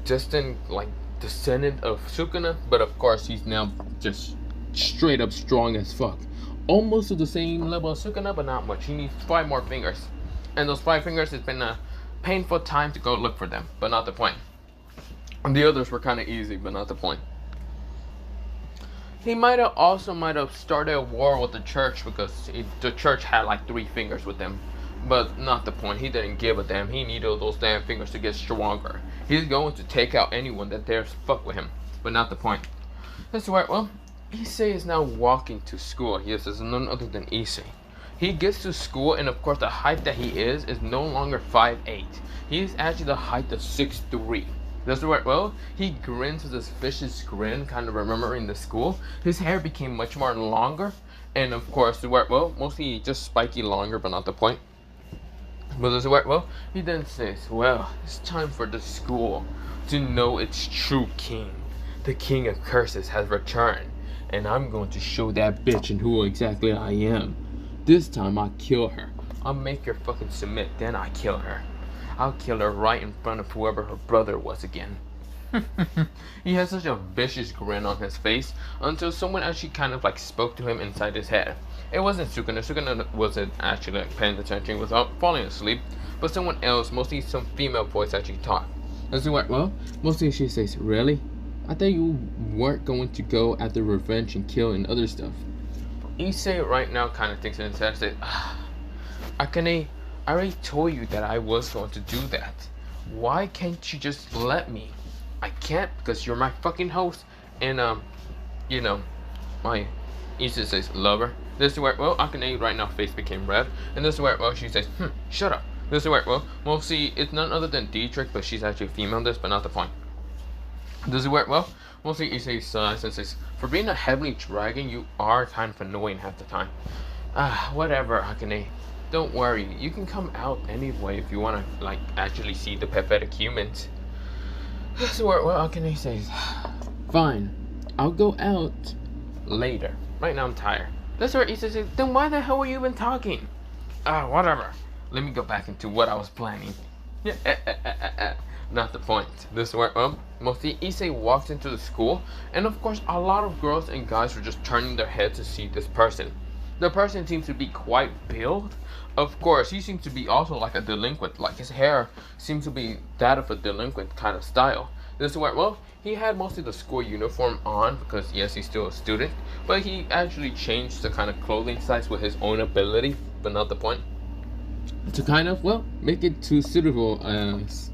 distant like descendant of Sukuna, but of course he's now just straight up strong as fuck. Almost to the same level as Sukuna, but not much. He needs 5 more fingers. And those 5 fingers, it's been a painful time to go look for them, but not the point. And the others were kind of easy, but not the point. He might have started a war with the church, because the church had like 3 fingers with them. But not the point. He didn't give a damn. He needed those damn fingers to get stronger. He's going to take out anyone that dares fuck with him. But not the point. That's right, well, Issei is now walking to school. Yes, there's none other than Issei. He gets to school, and of course the height that he is no longer 5'8". He is actually the height of 6'3". That's right, well, he grins with this vicious grin, kind of remembering the school. His hair became much more longer, and of course, well, mostly just spiky longer, but not the point. But that's right, well, he then says, well, it's time for the school to know its true king. The king of curses has returned, and I'm going to show that bitch and who exactly I am. This time I'll kill her. I'll make her fucking submit, then I kill her. I'll kill her right in front of whoever her brother was again. He has such a vicious grin on his face until someone actually kind of like spoke to him inside his head. It wasn't Sukuna. Sukuna wasn't actually like paying attention without falling asleep, but someone else, mostly some female voice, actually talked. That's what, well, mostly she says, really? I thought you weren't going to go after revenge and kill and other stuff. Issei right now kind of thinks in his head, says, Akane, I already told you that I was going to do that. Why can't you just let me? I can't because you're my fucking host and you know, my Issei says lover. This is where, well, Akane right now face became red, and this is where, well, she says, shut up. This is where, well, mostly it's none other than Dietrich, but she's actually female in this, but not the point. This is where, well, mostly Issei sighs and says, for being a heavenly dragon, you are kind of annoying half the time. Whatever, Akane. Don't worry, you can come out anyway if you want to, like, actually see the pathetic humans. This is where, well, Akane says, fine, I'll go out later. Right now I'm tired. That's where Issei says, then why the hell were you even talking? Whatever. Let me go back into what I was planning. Not the point. This is where, mostly Issei walks into the school, and of course a lot of girls and guys were just turning their heads to see this person. The person seems to be quite built. Of course, he seems to be also like a delinquent. Like his hair seems to be that of a delinquent kind of style. This is where, well, he had mostly the school uniform on because yes, he's still a student, but he actually changed the kind of clothing size with his own ability, but not the point. To kind of, well, make it too suitable as,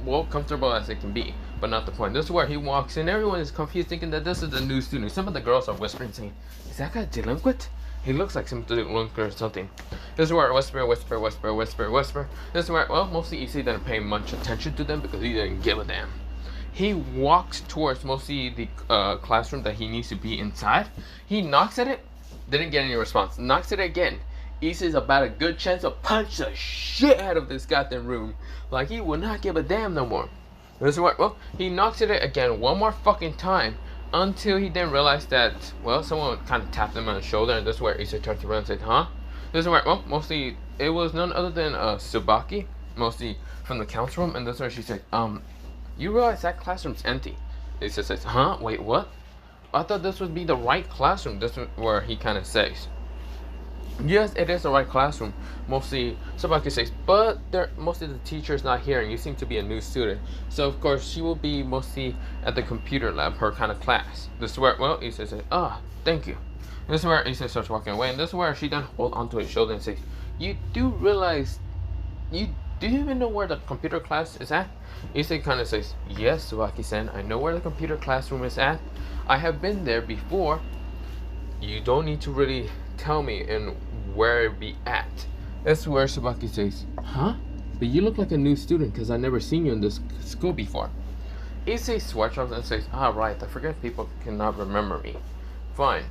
well, comfortable as it can be, but not the point. This is where he walks in. Everyone is confused, thinking that this is a new student. Some of the girls are whispering, saying, is that guy delinquent? He looks like some delinquent or something. This is where whisper, whisper, whisper, whisper, whisper. This is where, well, mostly Issei didn't pay much attention to them because he didn't give a damn. He walks towards mostly the classroom that he needs to be inside. He knocks at it, didn't get any response. Knocks it again. Issei's about a good chance to punch the shit out of this goddamn room. Like he would not give a damn no more. This is what, well, he knocks at it again one more fucking time until he then realized that, well, someone kind of tapped him on the shoulder, and this is where Issei turned around and said, huh? This is where, well, mostly it was none other than Tsubaki, mostly from the council room, and this is where she said, you realize that classroom's empty. Issei says, huh? Wait, what? I thought this would be the right classroom. This is where he kind of says, yes, it is the right classroom. Mostly, Tsubaki says, but mostly the teacher's not here, and you seem to be a new student. So, of course, she will be mostly at the computer lab, her kind of class. This is where, well, Issei says, thank you. This is where Issei starts walking away, and this is where she then holds onto his shoulder and says, you do realize, do you even know where the computer class is at? Issei kind of says, yes, Tsubaki-san, I know where the computer classroom is at. I have been there before. You don't need to really tell me and where it be at. That's where Tsubaki says, huh? But you look like a new student because I've never seen you in this school before. Issei sweats and says, right, I forget people cannot remember me. Fine.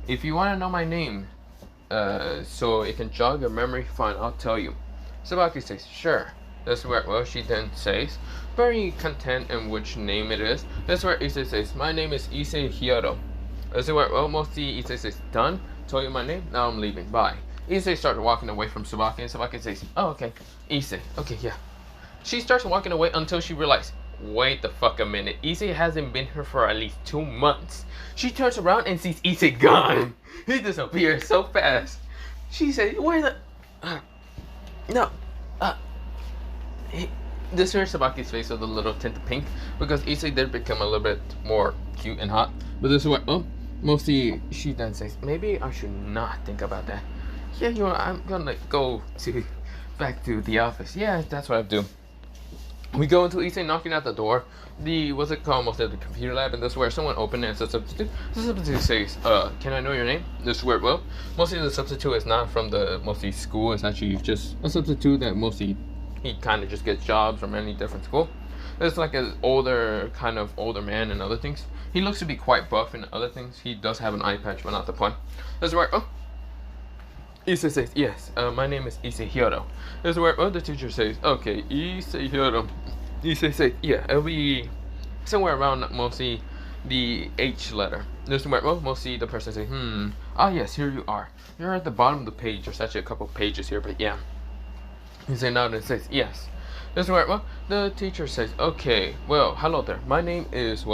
If you want to know my name, so it can jog your memory, fine, I'll tell you. Tsubaki says, sure. That's where, well, she then says, very content in which name it is. That's where Issei says, my name is Issei Hyodo. That's where, well, mostly Issei says, done. Told you my name, now I'm leaving, bye. Issei started walking away from Tsubaki, and Tsubaki says, okay, Issei, okay, yeah. She starts walking away until she realizes, wait the fuck a minute, Issei hasn't been here for at least 2 months. She turns around and sees Issei gone. He disappears so fast. She says, where the... This is Tsubaki's face with a little tint of pink, because Issei did become a little bit more cute and hot. But this is what, mostly she then says, maybe I should not think about that. Yeah, I'm gonna go back to the office. Yeah, that's what I do. We go into Issei knocking at the door. What's it called? Most of the computer lab, and this is where someone opened it and says substitute. The substitute says, can I know your name? This is where, well, mostly the substitute is not from the mostly school. It's actually just a substitute that mostly he kind of just gets jobs from any different school. It's like an kind of older man and other things. He looks to be quite buff and other things. He does have an eye patch, but not the point. This is where, Issei says, yes, my name is Issei Hyodo. This is where, the teacher says, okay, Issei Hyodo. Issei says, yeah, it'll be somewhere around mostly the H letter. This is where, mostly the person says, yes, here you are. You're at the bottom of the page. There's actually a couple pages here, but yeah. Issei nods and says, yes. This is where, the teacher says, okay, well, hello there. My name is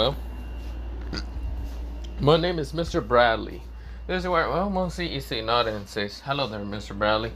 Mr. Bradley. This is where, mostly Issei nods and says, hello there, Mr. Bradley.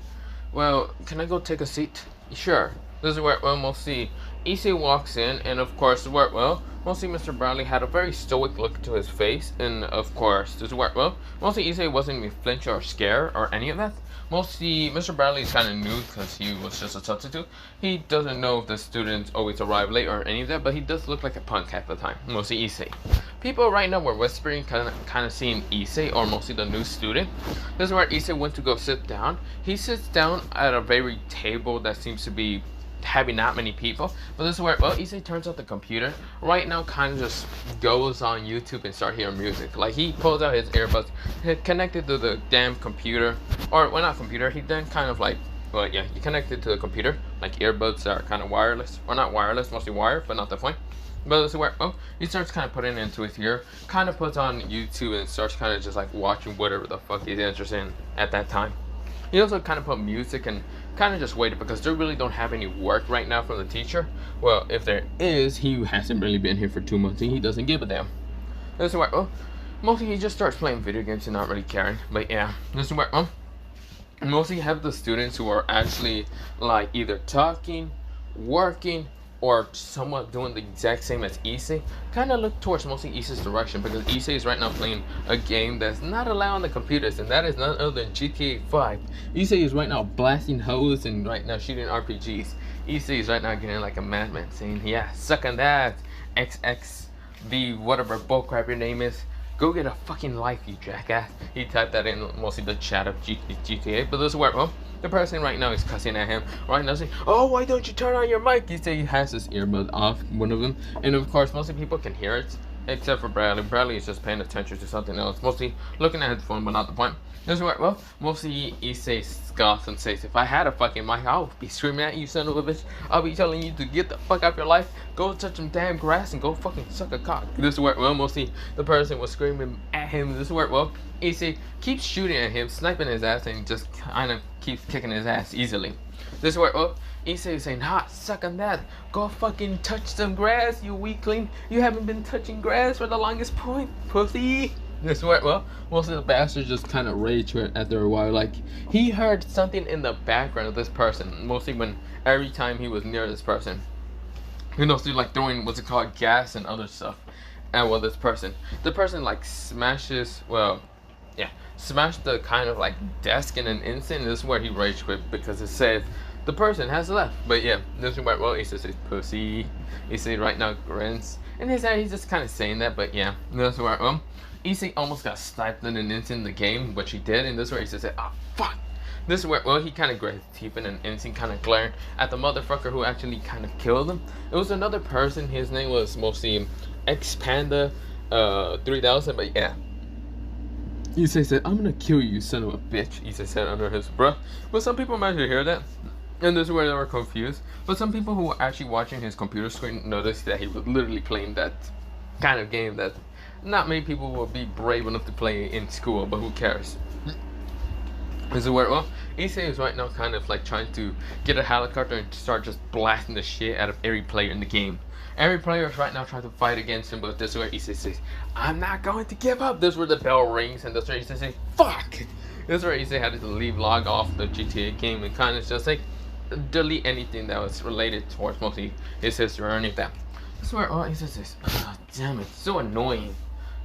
Well, can I go take a seat? Sure. This is where, mostly Issei walks in, and of course, mostly Mr. Bradley had a very stoic look to his face, and of course, this is where, mostly Issei wasn't even flinch or scare or any of that. Mostly, Mr. Bradley is kind of new because he was just a substitute. He doesn't know if the students always arrive late or any of that, but he does look like a punk at the time. Mostly Issei. People right now were whispering, kind of seeing Issei, or mostly the new student. This is where Issei went to go sit down. He sits down at a very table that seems to be having not many people, but this is where Issei turns off the computer right now, kind of just goes on YouTube and start hearing music. Like, he pulls out his earbuds, connected to the damn computer, or well, not computer, he then kind of like, he connected to the computer, like earbuds that are kind of wireless, or not wireless, mostly wired, but not the point. But this is where he starts kind of putting it into his ear, kind of puts on YouTube and starts kind of just like watching whatever the fuck he's interested in at that time. He also kind of put music and kind of just waited because they really don't have any work right now from the teacher. Well, if there is, he hasn't really been here for 2 months and he doesn't give a damn. This is where, mostly he just starts playing video games and not really caring. But yeah, this is where, mostly you have the students who are actually like either talking, working, or somewhat doing the exact same as Issei, kind of look towards mostly Issei's direction, because Issei is right now playing a game that's not allowed on the computers, and that is none other than GTA 5. Issei is right now blasting hoes and right now shooting RPGs. Issei is right now getting like a madman, saying, yeah, suck on that, XXV, whatever bullcrap your name is. Go get a fucking life, you jackass. He typed that in mostly the chat of GTA, but this is where, the person right now is cussing at him. Right now saying, oh, why don't you turn on your mic? He says he has his earbud off, one of them. And of course, mostly people can hear it, except for Bradley. Bradley is just paying attention to something else, mostly looking at his phone, but not the point. This is where, mostly Issei scoffs and says, if I had a fucking mic, I would be screaming at you, son of a bitch. I'll be telling you to get the fuck out of your life, go touch some damn grass, and go fucking suck a cock. This is where, mostly the person was screaming at him. This is where, Issei keeps shooting at him, sniping his ass, and just kind of keeps kicking his ass easily. This is where, Issei is saying, suck on that. Go fucking touch some grass, you weakling. You haven't been touching grass for the longest point, pussy. This is where, most of the bastards just kind of rage after a while. Like, he heard something in the background of this person, mostly when every time he was near this person. You know, so like throwing, what's it called, gas and other stuff at this person. The person like smashes, smashed the kind of like desk in an instant. This is where he rage quit because it said the person has left. But yeah, this is where, Issei says pussy. Issei right now grins. And he's just kind of saying that, but yeah, this is where, Issei almost got sniped in an instant in the game, which he did, and this is where he said, fuck. This is where, he kind of grit his teeth in an instant, kind of glaring at the motherfucker who actually kind of killed him. It was another person. His name was mostly Xpanda 3000, but yeah. Issei said, I'm gonna kill you, son of a bitch, Issei said under his breath. But some people might hear that, and this is where they were confused. But some people who were actually watching his computer screen noticed that he was literally playing that kind of game that not many people will be brave enough to play in school, but who cares? This is where, Issei is right now kind of like trying to get a helicopter and start just blasting the shit out of every player in the game. Every player is right now trying to fight against him, but this is where Issei says, I'm not going to give up. This is where the bell rings, and this is where Issei says, fuck! This is where Issei had to log off the GTA game and kind of just like delete anything that was related towards mostly his history or any of that. This is where, Issei says, damn it, so annoying.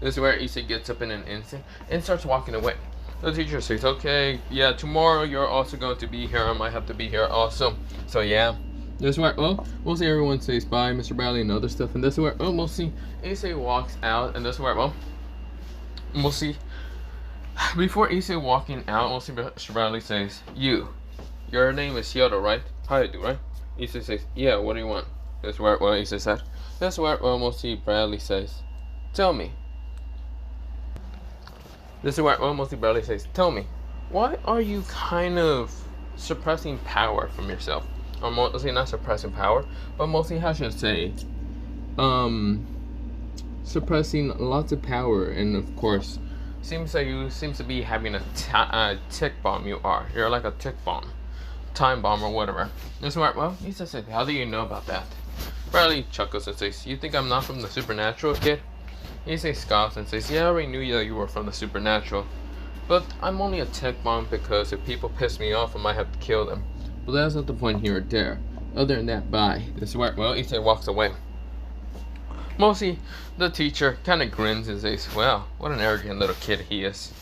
This is where Issei gets up in an instant and starts walking away. The teacher says, okay, yeah, tomorrow you're also going to be here. I might have to be here also. So yeah, This is where, well, mostly everyone says bye, Mr. Bradley, and other stuff. And this is where, well, mostly Issei walks out. And this is where, well, mostly before Issei walking out, mostly Mr. Bradley says, your name is Yoda, right? How you do, right? Issei says, yeah, what do you want? This is where, well, Issei said. This is where, well, mostly Bradley says, tell me. This is where, well, mostly Bradley says, tell me, why are you kind of suppressing power from yourself? Or mostly not suppressing power, but mostly, how should I say, suppressing lots of power. And of course, seems like you seems to be having a tick bomb. You're like a tick bomb, time bomb, or whatever. This is where, well, he says, how do you know about that? Bradley chuckles and says, you think I'm not from the supernatural, kid? Issei scoffs and says, yeah, I already knew that you were from the supernatural, but I'm only a tick bomb because if people piss me off, I might have to kill them. But that's not the point here or there. Other than that, bye. This is where, well, Issei walks away. Mostly, the teacher kind of grins and says, well, what an arrogant little kid he is.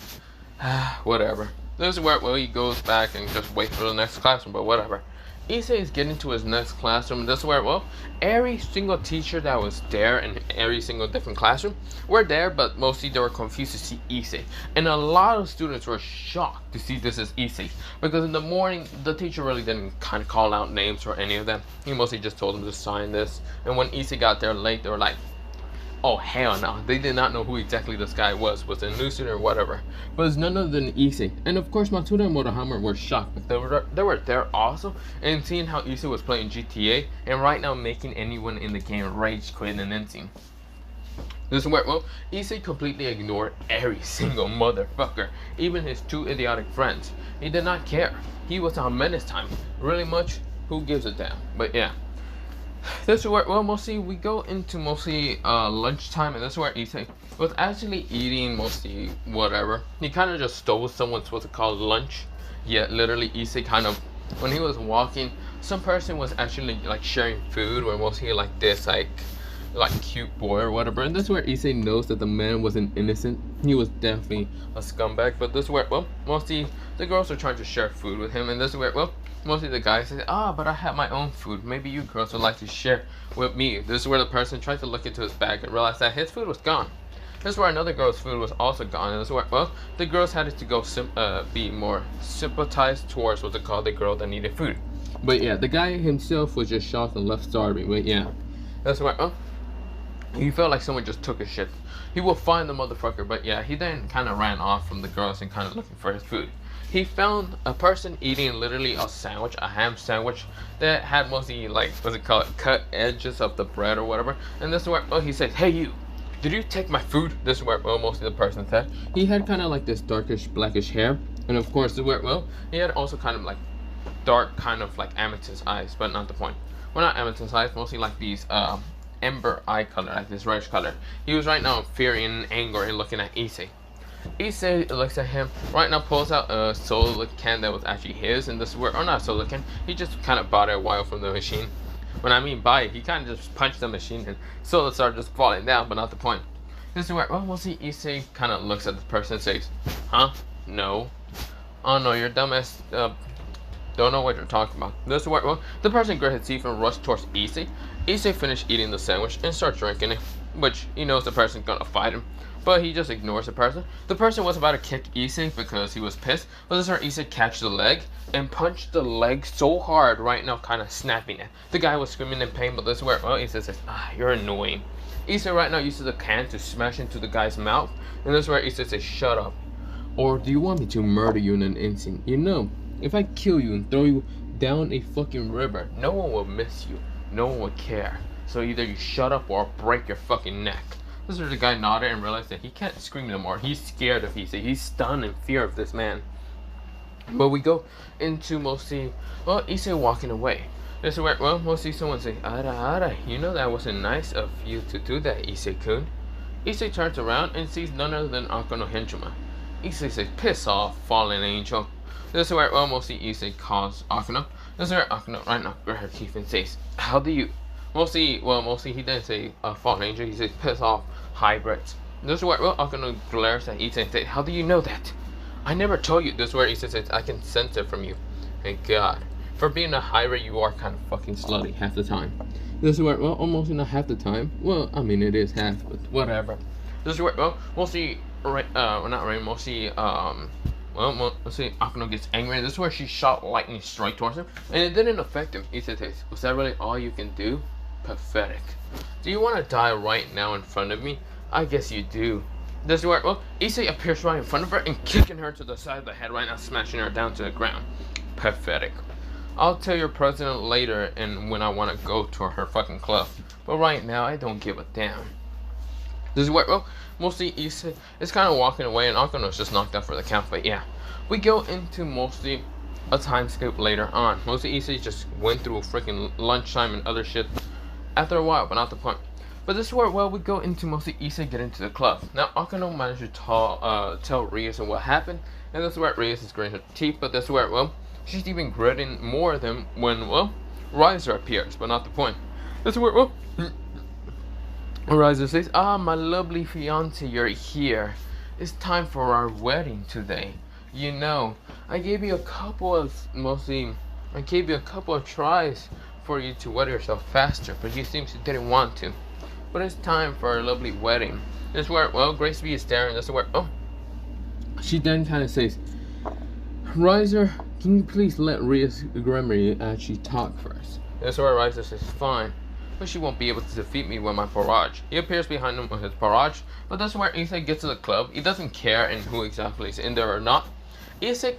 Whatever. This is where, well, he goes back and just waits for the next classroom, but whatever. Issei is getting to his next classroom, and this is where, well, every single teacher that was there in every single different classroom were there, but mostly they were confused to see Issei. And a lot of students were shocked to see this as Issei, because in the morning, the teacher really didn't kind of call out names for any of them. He mostly just told them to sign this, and when Issei got there late, they were like, oh, hell no. They did not know who exactly this guy was a new student or whatever. But it's none other than Issei. And of course, Matsuda and Motohammer were shocked. But they were there also, and seeing how Issei was playing GTA, and right now making anyone in the game rage quit an insane. This is where, well, Issei completely ignored every single motherfucker, even his two idiotic friends. He did not care. He was on menace time. Really much, who gives a damn? But yeah. This is where, well, mostly we go into mostly lunchtime, and this is where Issei was actually eating mostly whatever. He kind of just stole someone's supposed to call lunch. Yeah, literally Issei kind of, when he was walking, some person was actually like sharing food, where mostly like this like cute boy or whatever. And this is where Issei knows that the man wasn't innocent. He was definitely a scumbag. But this is where, well, mostly the girls are trying to share food with him, and this is where, well, mostly the guy says, but I have my own food. Maybe you girls would like to share with me. This is where the person tried to look into his bag and realized that his food was gone. This is where another girl's food was also gone. And this is where, well, the girls had to go be more sympathized towards what they call the girl that needed food. But yeah, the guy himself was just shocked and left starving. But yeah, that's where, he felt like someone just took his shit. He will find the motherfucker. But yeah, he then kind of ran off from the girls and kind of looking for his food. He found a person eating literally a sandwich, a ham sandwich, that had mostly like, what's it called, cut edges of the bread or whatever. And this is where, well, he said, hey you, did you take my food? This is where, well, mostly the person said. He had kind of like this darkish blackish hair. And of course, this is where, well, he had also kind of like dark kind of like amethyst eyes, but not the point. Well, not amethyst eyes, mostly like these ember eye color, like this reddish color. He was right now in fear and anger and looking at Issei. Issei looks at him, right now pulls out a soda can that was actually his, and this is where, or not a soda can, he just kind of bought it a while from the machine. When I mean buy it, he kind of just punched the machine and soda started just falling down, but not the point. This is where, well, we'll see Issei kind of looks at the person and says, huh? No. Oh no, you're dumbass, don't know what you're talking about. This is where, well, the person grit his teeth and rushed towards Issei. Issei finished eating the sandwich and starts drinking it, which he knows the person's gonna fight him. But he just ignores the person. The person was about to kick Issei because he was pissed. But this is where Issei catch the leg and punched the leg so hard, right now kind of snapping it. The guy was screaming in pain, but this is where, well, Issei says, you're annoying. Issei right now uses the can to smash into the guy's mouth. And this is where Issei says, shut up. Or do you want me to murder you in an instant? You know, if I kill you and throw you down a fucking river, no one will miss you. No one will care. So either you shut up or I'll break your fucking neck. This is where the guy nodded and realized that he can't scream no more. He's scared of Issei. He's stunned in fear of this man. But we go into mostly, well, Issei walking away. This is where, well, mostly someone says, Ara, you know that wasn't nice of you to do that, Issei-kun. Issei turns around and sees none other than Akano Henchuma. Issei says, piss off, fallen angel. This is where, well, mostly Issei calls Akano. This is where Akano right now grabs her teeth and says, how do you... Mostly he didn't say fallen angel, he says piss off hybrids. This is where, well, Akano glares at Issei and says, how do you know that? I never told you. This is where Issei says, I can sense it from you. Thank God. For being a high rate, you are kind of fucking slutty half the time. This is where, well, almost not half the time. Well, I mean, it is half, but whatever. This is where, well, mostly, not Rain, mostly, well, let's see, Akuno gets angry, and this is where she shot lightning strike towards him, and it didn't affect him. Issei says, was that really all you can do? Pathetic. Do you want to die right now in front of me? I guess you do. This is where, well, Issei appears right in front of her and kicking her to the side of the head right now, smashing her down to the ground. Pathetic. I'll tell your president later and when I want to go to her fucking club. But right now, I don't give a damn. This is where, well, mostly Issei is kind of walking away and Akuno's just knocked out for the count. But yeah, we go into mostly a time skip later on. Mostly Issei just went through freaking lunchtime and other shit after a while, but not the point. But this is where, well, we go into mostly Issei getting to the club. Now, Akuno managed to tell Ryusen what happened, and this is where Ryusen is gritting her teeth, but this is where, well, she's even gritting more than when, well, Riser appears, but not the point. This is where, well, Riser says, ah, my lovely fiance, you're here. It's time for our wedding today. You know, I gave you a couple of tries for you to wed yourself faster, but you seem to didn't want to. But it's time for our lovely wedding. This is where, well, Grace B is staring. This is where, oh, she then kind of says, Riser, can you please let Gremory actually talk first? This is where Riser says, fine, but she won't be able to defeat me with my barrage. He appears behind him with his barrage, but that's where Issei gets to the club. He doesn't care in who exactly is in there or not. Issei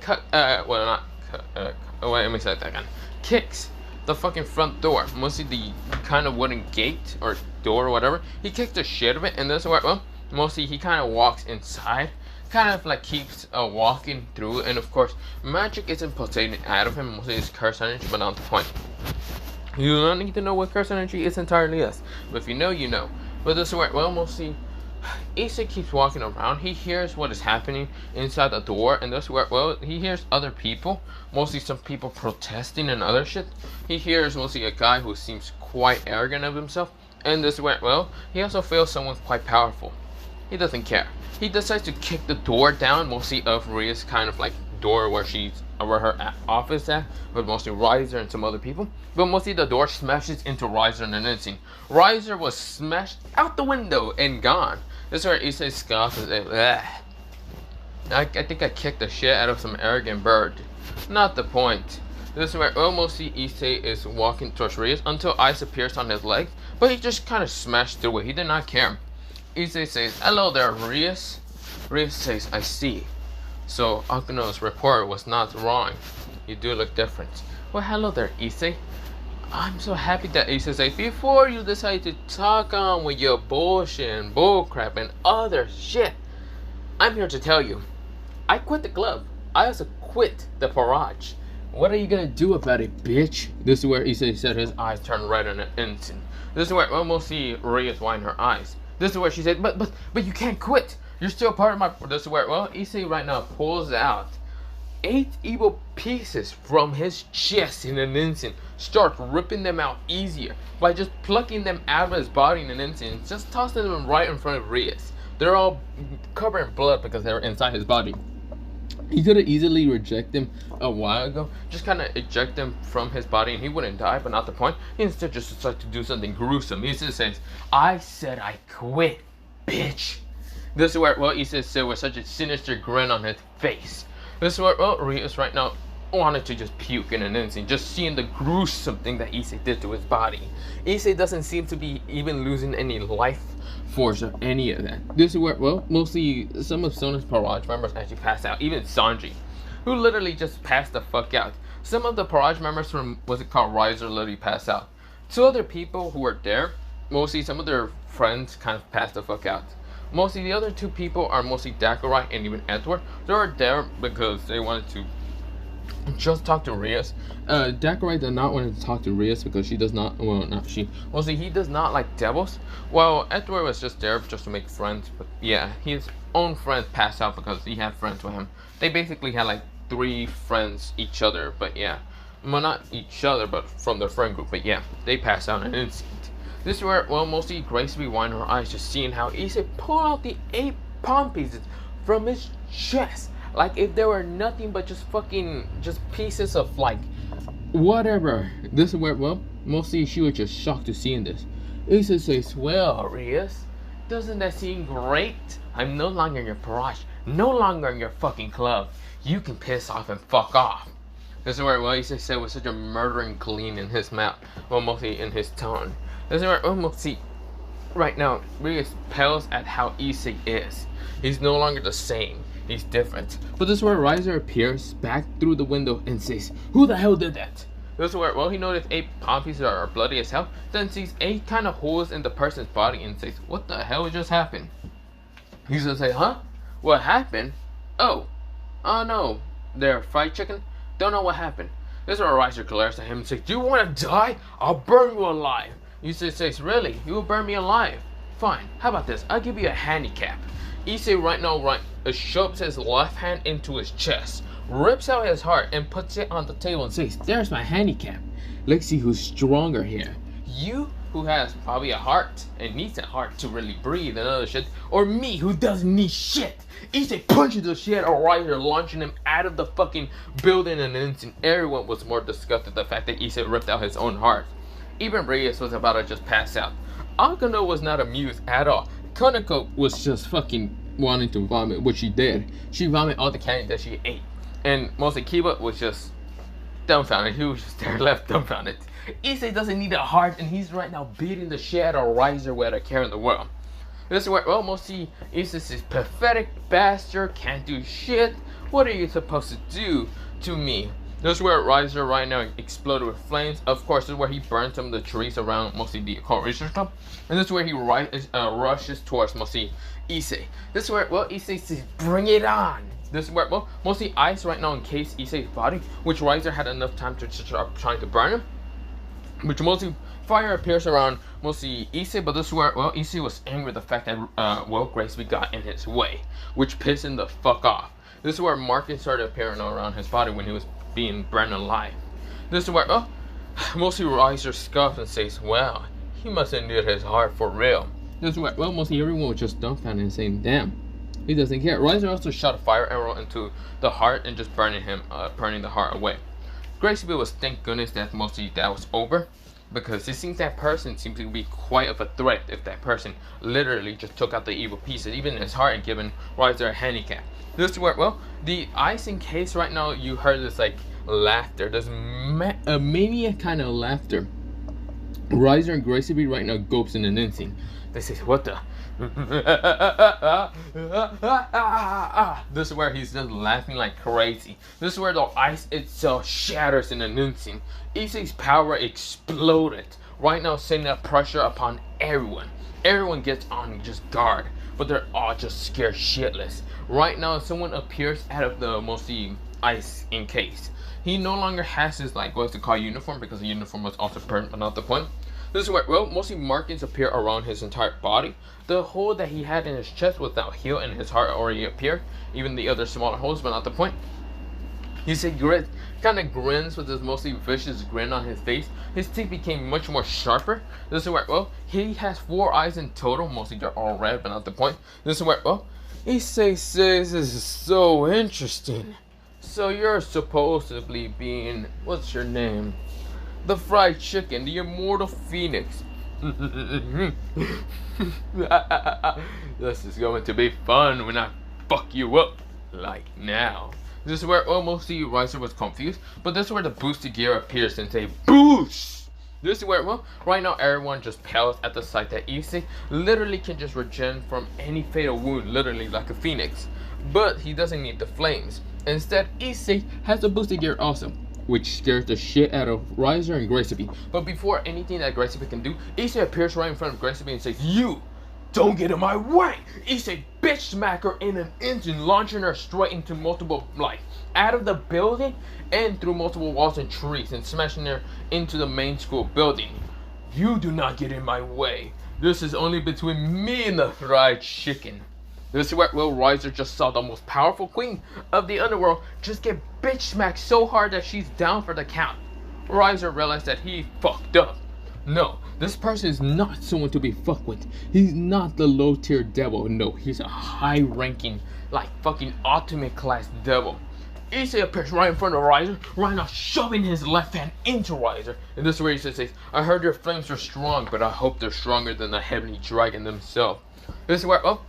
let me say that again. Kicks the fucking front door, mostly the kind of wooden gate or door or whatever. He kicks the shit of it, and this is where, well, mostly he kind of walks inside, kind of like keeps walking through, and of course, magic isn't pulsating out of him, mostly it's curse energy, but not the point. You don't need to know what curse energy is entirely is, but if you know, you know. But this is where, well, mostly Issei keeps walking around. He hears what is happening inside the door, and this is where, well, he hears other people, mostly some people protesting and other shit. He hears mostly a guy who seems quite arrogant of himself, and this is where, well, he also feels someone quite powerful. He doesn't care. He decides to kick the door down, mostly of Ria's kind of like door where her office at, with mostly Riser and some other people. But mostly the door smashes into Riser in an instant. Riser was smashed out the window and gone. This is where Issei scoffs and says, I think I kicked the shit out of some arrogant bird. Not the point. This is where, well, mostly Issei is walking towards Rias until ice appears on his leg, but he just kind of smashed through it. He did not care. Issei says, hello there, Rias. Rias says, I see. So Akuno's report was not wrong. You do look different. Well, hello there, Issei. I'm so happy that Issei says, before you decide to talk on with your bullshit and bullcrap and other shit, I'm here to tell you, I quit the club. I also quit the barrage. What are you gonna do about it, bitch? This is where Issei said his eyes turned red in an instant. This is where, well, we'll see Ria's winding her eyes. This is where she said, but you can't quit. You're still part of my... This is where, well, Issei right now pulls out 8 evil pieces from his chest in an instant. Starts ripping them out easier by just plucking them out of his body in an instant. Just tossing them right in front of Rias. They're all covered in blood because they're inside his body. He could have easily rejected them a while ago. Just kind of eject them from his body and he wouldn't die, but not the point. He instead just decides to do something gruesome. He just says, I said I quit, bitch. This is where, well, Issei said with such a sinister grin on his face. This is where, well, Rias right now wanted to just puke in an instant, just seeing the gruesome thing that Issei did to his body. Issei doesn't seem to be even losing any life force or any of that. This is where, well, mostly some of Sona's Barrage members actually passed out. Even Sanji, who literally just passed the fuck out. Some of the Barrage members from, what's it called, Riser, literally passed out. 2 other people who were there, mostly some of their friends kind of passed the fuck out. Mostly the other 2 people are mostly Dakurai and even Edward. They were there because they wanted to just talk to Rias. Dakurai did not want to talk to Rias because she does not, well, not she. Mostly he does not like devils. Well, Edward was just there just to make friends. But yeah, his own friends passed out because he had friends with him. They basically had like 3 friends each other. But yeah, well, not each other, but from their friend group. But yeah, they passed out in an instant. This is where, well, mostly Grace rewind her eyes, just seeing how Issei pulled out the 8 palm pieces from his chest. Like if there were nothing but just fucking, just pieces of like whatever. This is where, well, mostly she was just shocked to seeing this. Issei says, well, Rias, doesn't that seem great? I'm no longer in your barrage, no longer in your fucking club. You can piss off and fuck off. This is where, well, Issei said with such a murdering gleam in his mouth, well, mostly in his tone. This is where, well, mostly, right now, Rias pales at how Issei is. He's no longer the same. He's different. But this is where Riser appears back through the window and says, who the hell did that? This is where, well, he noticed 8 palm pieces are bloody as hell, then sees 8 kind of holes in the person's body and says, what the hell just happened? He's gonna say, huh? What happened? Oh no, they're fried chicken? Don't know what happened. This is where Riser glares at him and says, do you want to die? I'll burn you alive. Issei says, really? You will burn me alive? Fine, how about this? I'll give you a handicap. Issei right now shoves his left hand into his chest, rips out his heart and puts it on the table and says, there's my handicap. Let's see who's stronger here. You, who has probably a heart and needs a heart to really breathe and other shit, or me, who doesn't need shit. Issei punches the shit out of Riser, launching him out of the fucking building in an instant. Everyone was more disgusted at the fact that Issei ripped out his own heart. Even Reyes was about to just pass out. Akano was not amused at all. Konako was just fucking wanting to vomit, which she did. She vomited all the candy that she ate. And mostly Kiba was just dumbfounded. He was just there left dumbfounded. Issei doesn't need a heart, and he's right now beating the shit out of Riser without a care in the world. This is where, well, mostly Issei says, pathetic bastard, can't do shit. What are you supposed to do to me? This is where Riser right now exploded with flames. Of course, this is where he burned some of the trees around mostly the Occult Research Club. And this is where he rushes towards mostly Issei. This is where, well, Issei says, bring it on. This is where, well, mostly ice right now encased Issei's body, which Riser had enough time to start trying to burn him. Which mostly fire appears around mostly Issei, but this is where, well, Issei was angry with the fact that, well, Graceby got in his way, which pissed him the fuck off. This is where markings started appearing around his body when he was being burned alive. This is where, oh, mostly Riser scoffs and says, well, he mustn't need his heart for real. This is where, well, mostly everyone was just dumbfounded and saying, damn, he doesn't care. Riser also shot a fire arrow into the heart and just burning the heart away. Graceby was thank goodness that mostly that was over, because it seems that person seems to be quite of a threat if that person literally just took out the evil pieces, even in his heart, and given Riser a handicap. This is where, well, the icing case right now, you heard this like laughter. There's a maniac kind of laughter. Riser and Graceby right now gulps in an instant. They say, what the? This is where he's just laughing like crazy. This is where the ice itself shatters in an instant. Issei's power exploded. Right now, sending that pressure upon everyone. Everyone gets on just guard, but they're all just scared shitless. Right now, someone appears out of the mostly ice encased. He no longer has his, like, what's it called, uniform, because the uniform was also burnt, but not the point. This is where, well, mostly markings appear around his entire body. The hole that he had in his chest was now healed, and his heart already appeared. Even the other smaller holes, but not the point. He said, kind of grins with this mostly vicious grin on his face. His teeth became much more sharper. This is where, well, he has 4 eyes in total. Mostly they're all red, but not the point. This is where, well, Issei says this is so interesting. So you're supposedly being, what's your name? The fried chicken, the immortal phoenix. This is going to be fun when I fuck you up like now. This is where mostly Riser was confused, but this is where the boosted gear appears and say boost. This is where, well, right now everyone just pales at the sight that Issei literally can just regen from any fatal wound, literally like a phoenix. But he doesn't need the flames. Instead, Issei has the boosted gear also, which scares the shit out of Riser and Graceby. But before anything that Graceby can do, Issei appears right in front of Graceby and says, you don't get in my way! Issei bitch smack her in an instant, launching her straight into multiple, like, out of the building and through multiple walls and trees, and smashing her into the main school building. You do not get in my way. This is only between me and the fried chicken. This is where Will Riser just saw the most powerful queen of the underworld just get bitch smacked so hard that she's down for the count. Riser realized that he fucked up. No, this person is not someone to be fucked with. He's not the low tier devil. No, he's a high ranking, like fucking ultimate class devil. Issei appears right in front of Riser, right now shoving his left hand into Riser. And this is where Issei says, I heard your flames are strong, but I hope they're stronger than the heavenly dragon themselves. This is where, well,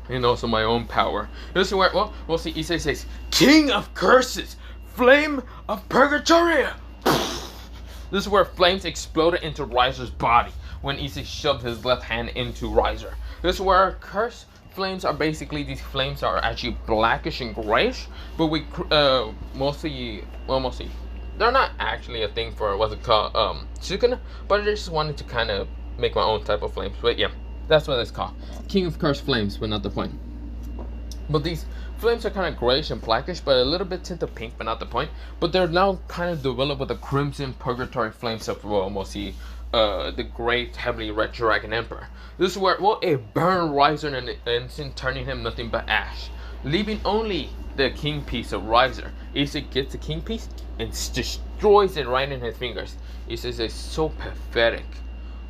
and also my own power. This is where, well, we'll see Issei says, King of Curses, Flame of Purgatory. This is where flames exploded into Riser's body when Issei shoved his left hand into Riser. This is where curse flames are basically, these flames are actually blackish and grayish, but we mostly, they're not actually a thing for what's it called, Sukuna, but I just wanted to kind of make my own type of flames. But yeah, that's what it's called. King of Curse flames, but not the point. But these flames are kind of grayish and blackish, but a little bit tint of pink, but not the point. But they're now kind of developed with the crimson purgatory flames of, well, mostly the great heavily red dragon emperor. This is where, well, it burned Riser and an instant, turning him nothing but ash, leaving only the king piece of Riser. Issei gets the king piece and destroys it right in his fingers. Issei is so pathetic.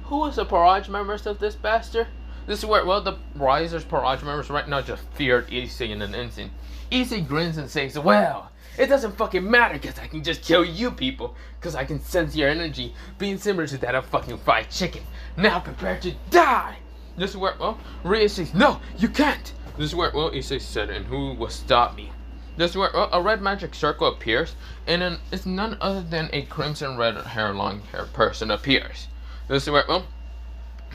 Who was the Parage members of this bastard? This is where, well, the Riser's Parage members right now just feared Issei in an instant. Issei grins and says, well, it doesn't fucking matter because I can just kill you people, because I can sense your energy being similar to that of fucking fried chicken. Now prepare to die! This is where, well, Rhea says, no, you can't! This is where, well, Issei said, and who will stop me? This is where, well, a red magic circle appears, and then it's none other than a crimson red hair, long hair person appears. This is where, well,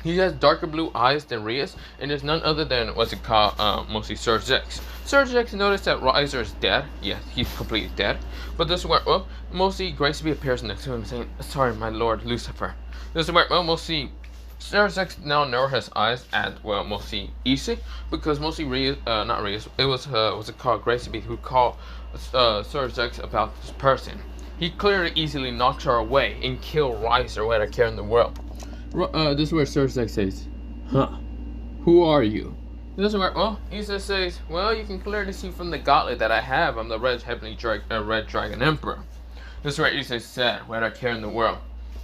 he has darker blue eyes than Rias, and is none other than what's it called, mostly Sir Zex. Sir Zex noticed that Riser is dead. Yes, he's completely dead. But this is where, well, mostly Graceby appears next to him saying, sorry, my lord Lucifer. This is where, well, mostly Sir Zex now narrowed his eyes at, well, mostly Issei, because mostly Rias, not Rias, it was, what's it called, Graceby, who called Sir Zex about this person. He clearly easily knocked her away and killed Riser without a care in the world. This is where Sir Zex says, huh, who are you? This is where, well, Issei says, well, you can clearly see from the gauntlet that I have, I'm the red dragon emperor. This is where Issei said, without a care in the world.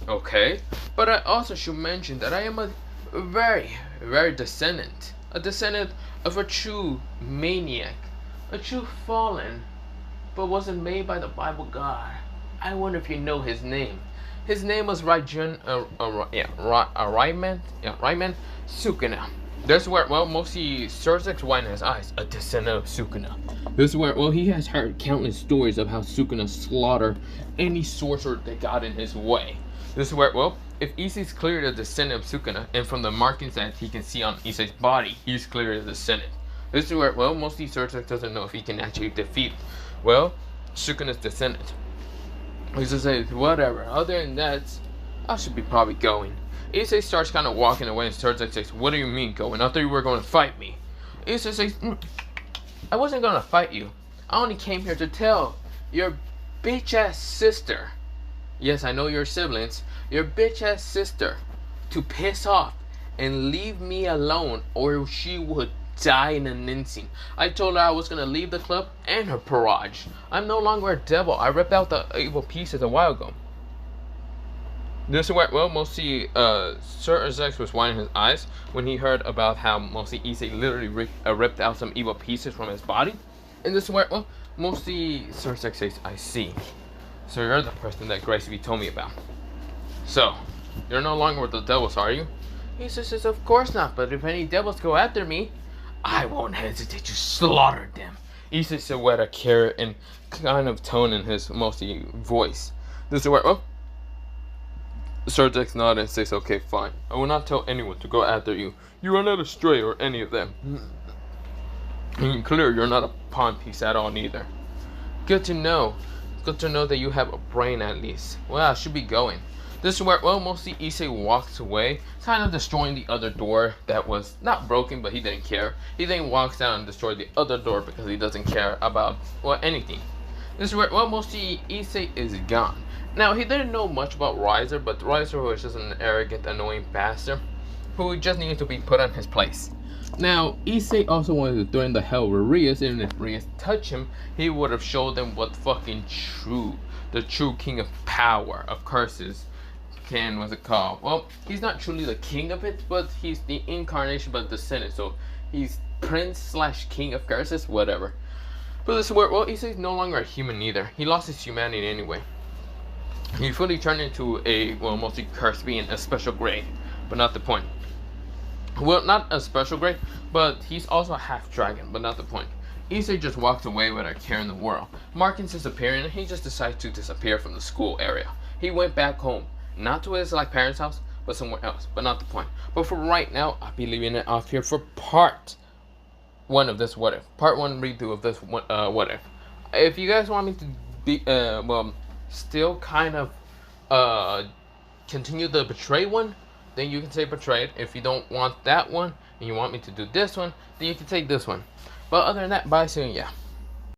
Okay, but I also should mention that I am a very, very descendant. A descendant of a true maniac. A true fallen, but wasn't made by the Bible God. I wonder if you know his name. His name was Ryomen Sukuna. This is where, well, mostly Sir Zex widened his eyes, a descendant of Sukuna. This is where, well, he has heard countless stories of how Sukuna slaughtered any sorcerer that got in his way. This is where, well, if Issei's clearly a descendant of Sukuna, and from the markings that he can see on Issei's body, he's clearly a descendant. This is where, well, mostly Sir Zex doesn't know if he can actually defeat, well, Sukuna's descendant. Issei says, whatever, other than that, I should be probably going. Issei starts kind of walking away, and Sir Zex says, what do you mean going? I thought you were going to fight me. Issei says, I wasn't going to fight you. I only came here to tell your bitch-ass sister, yes, I know your siblings, your bitch-ass sister, to piss off and leave me alone, or she would die in an instant. I told her I was going to leave the club and her Parage. I'm no longer a devil. I ripped out the evil pieces a while ago. This is where, well, mostly Sir Zex was winding his eyes when he heard about how mostly Issei literally ripped out some evil pieces from his body. And this is where, well, mostly Sir Zex says, I see. So you're the person that Graceby told me about. So, you're no longer with the devils, are you? Issei says, of course not, but if any devils go after me, I won't hesitate to slaughter them. Issei said with a care and kind of tone in his mostly voice. This is where, well, Sir Zex nodded and says, okay, fine. I will not tell anyone to go after you. You are not a stray or any of them. And clear, you're not a pawn piece at all neither. Good to know. Good to know that you have a brain at least. Well, I should be going. This is where, well, mostly Issei walks away, kind of destroying the other door that was not broken, but he didn't care. He then walks down and destroys the other door because he doesn't care about, well, anything. This is where, well, mostly Issei is gone. Now, he didn't know much about Riser, but Riser was just an arrogant, annoying bastard who just needed to be put on his place. Now, Issei also wanted to threaten the hell with Rias, and if Rias touched him, he would have showed them what fucking the true king of power, of curses, what's it called? Well, he's not truly the king of it, but he's the incarnation, but descendant, so he's prince slash king of curses, whatever. But this is where, well, Issei's no longer a human either. He lost his humanity anyway. He fully turned into a, well, mostly cursed being, a special grade, but not the point. Well, not a special grade, but he's also a half dragon, but not the point. Issei just walks away without a care in the world. Markins disappearing, and he just decides to disappear from the school area. He went back home, not to his parents' house, but somewhere else, but not the point. But for right now, I'll be leaving it off here for part 1 of this What If. Part 1 redo of this What If. If you guys want me to be, well, still kind of continue the Betray one, then you can say Betrayed. If you don't want that one, and you want me to do this one, then you can take this one. But other than that, bye soon, yeah.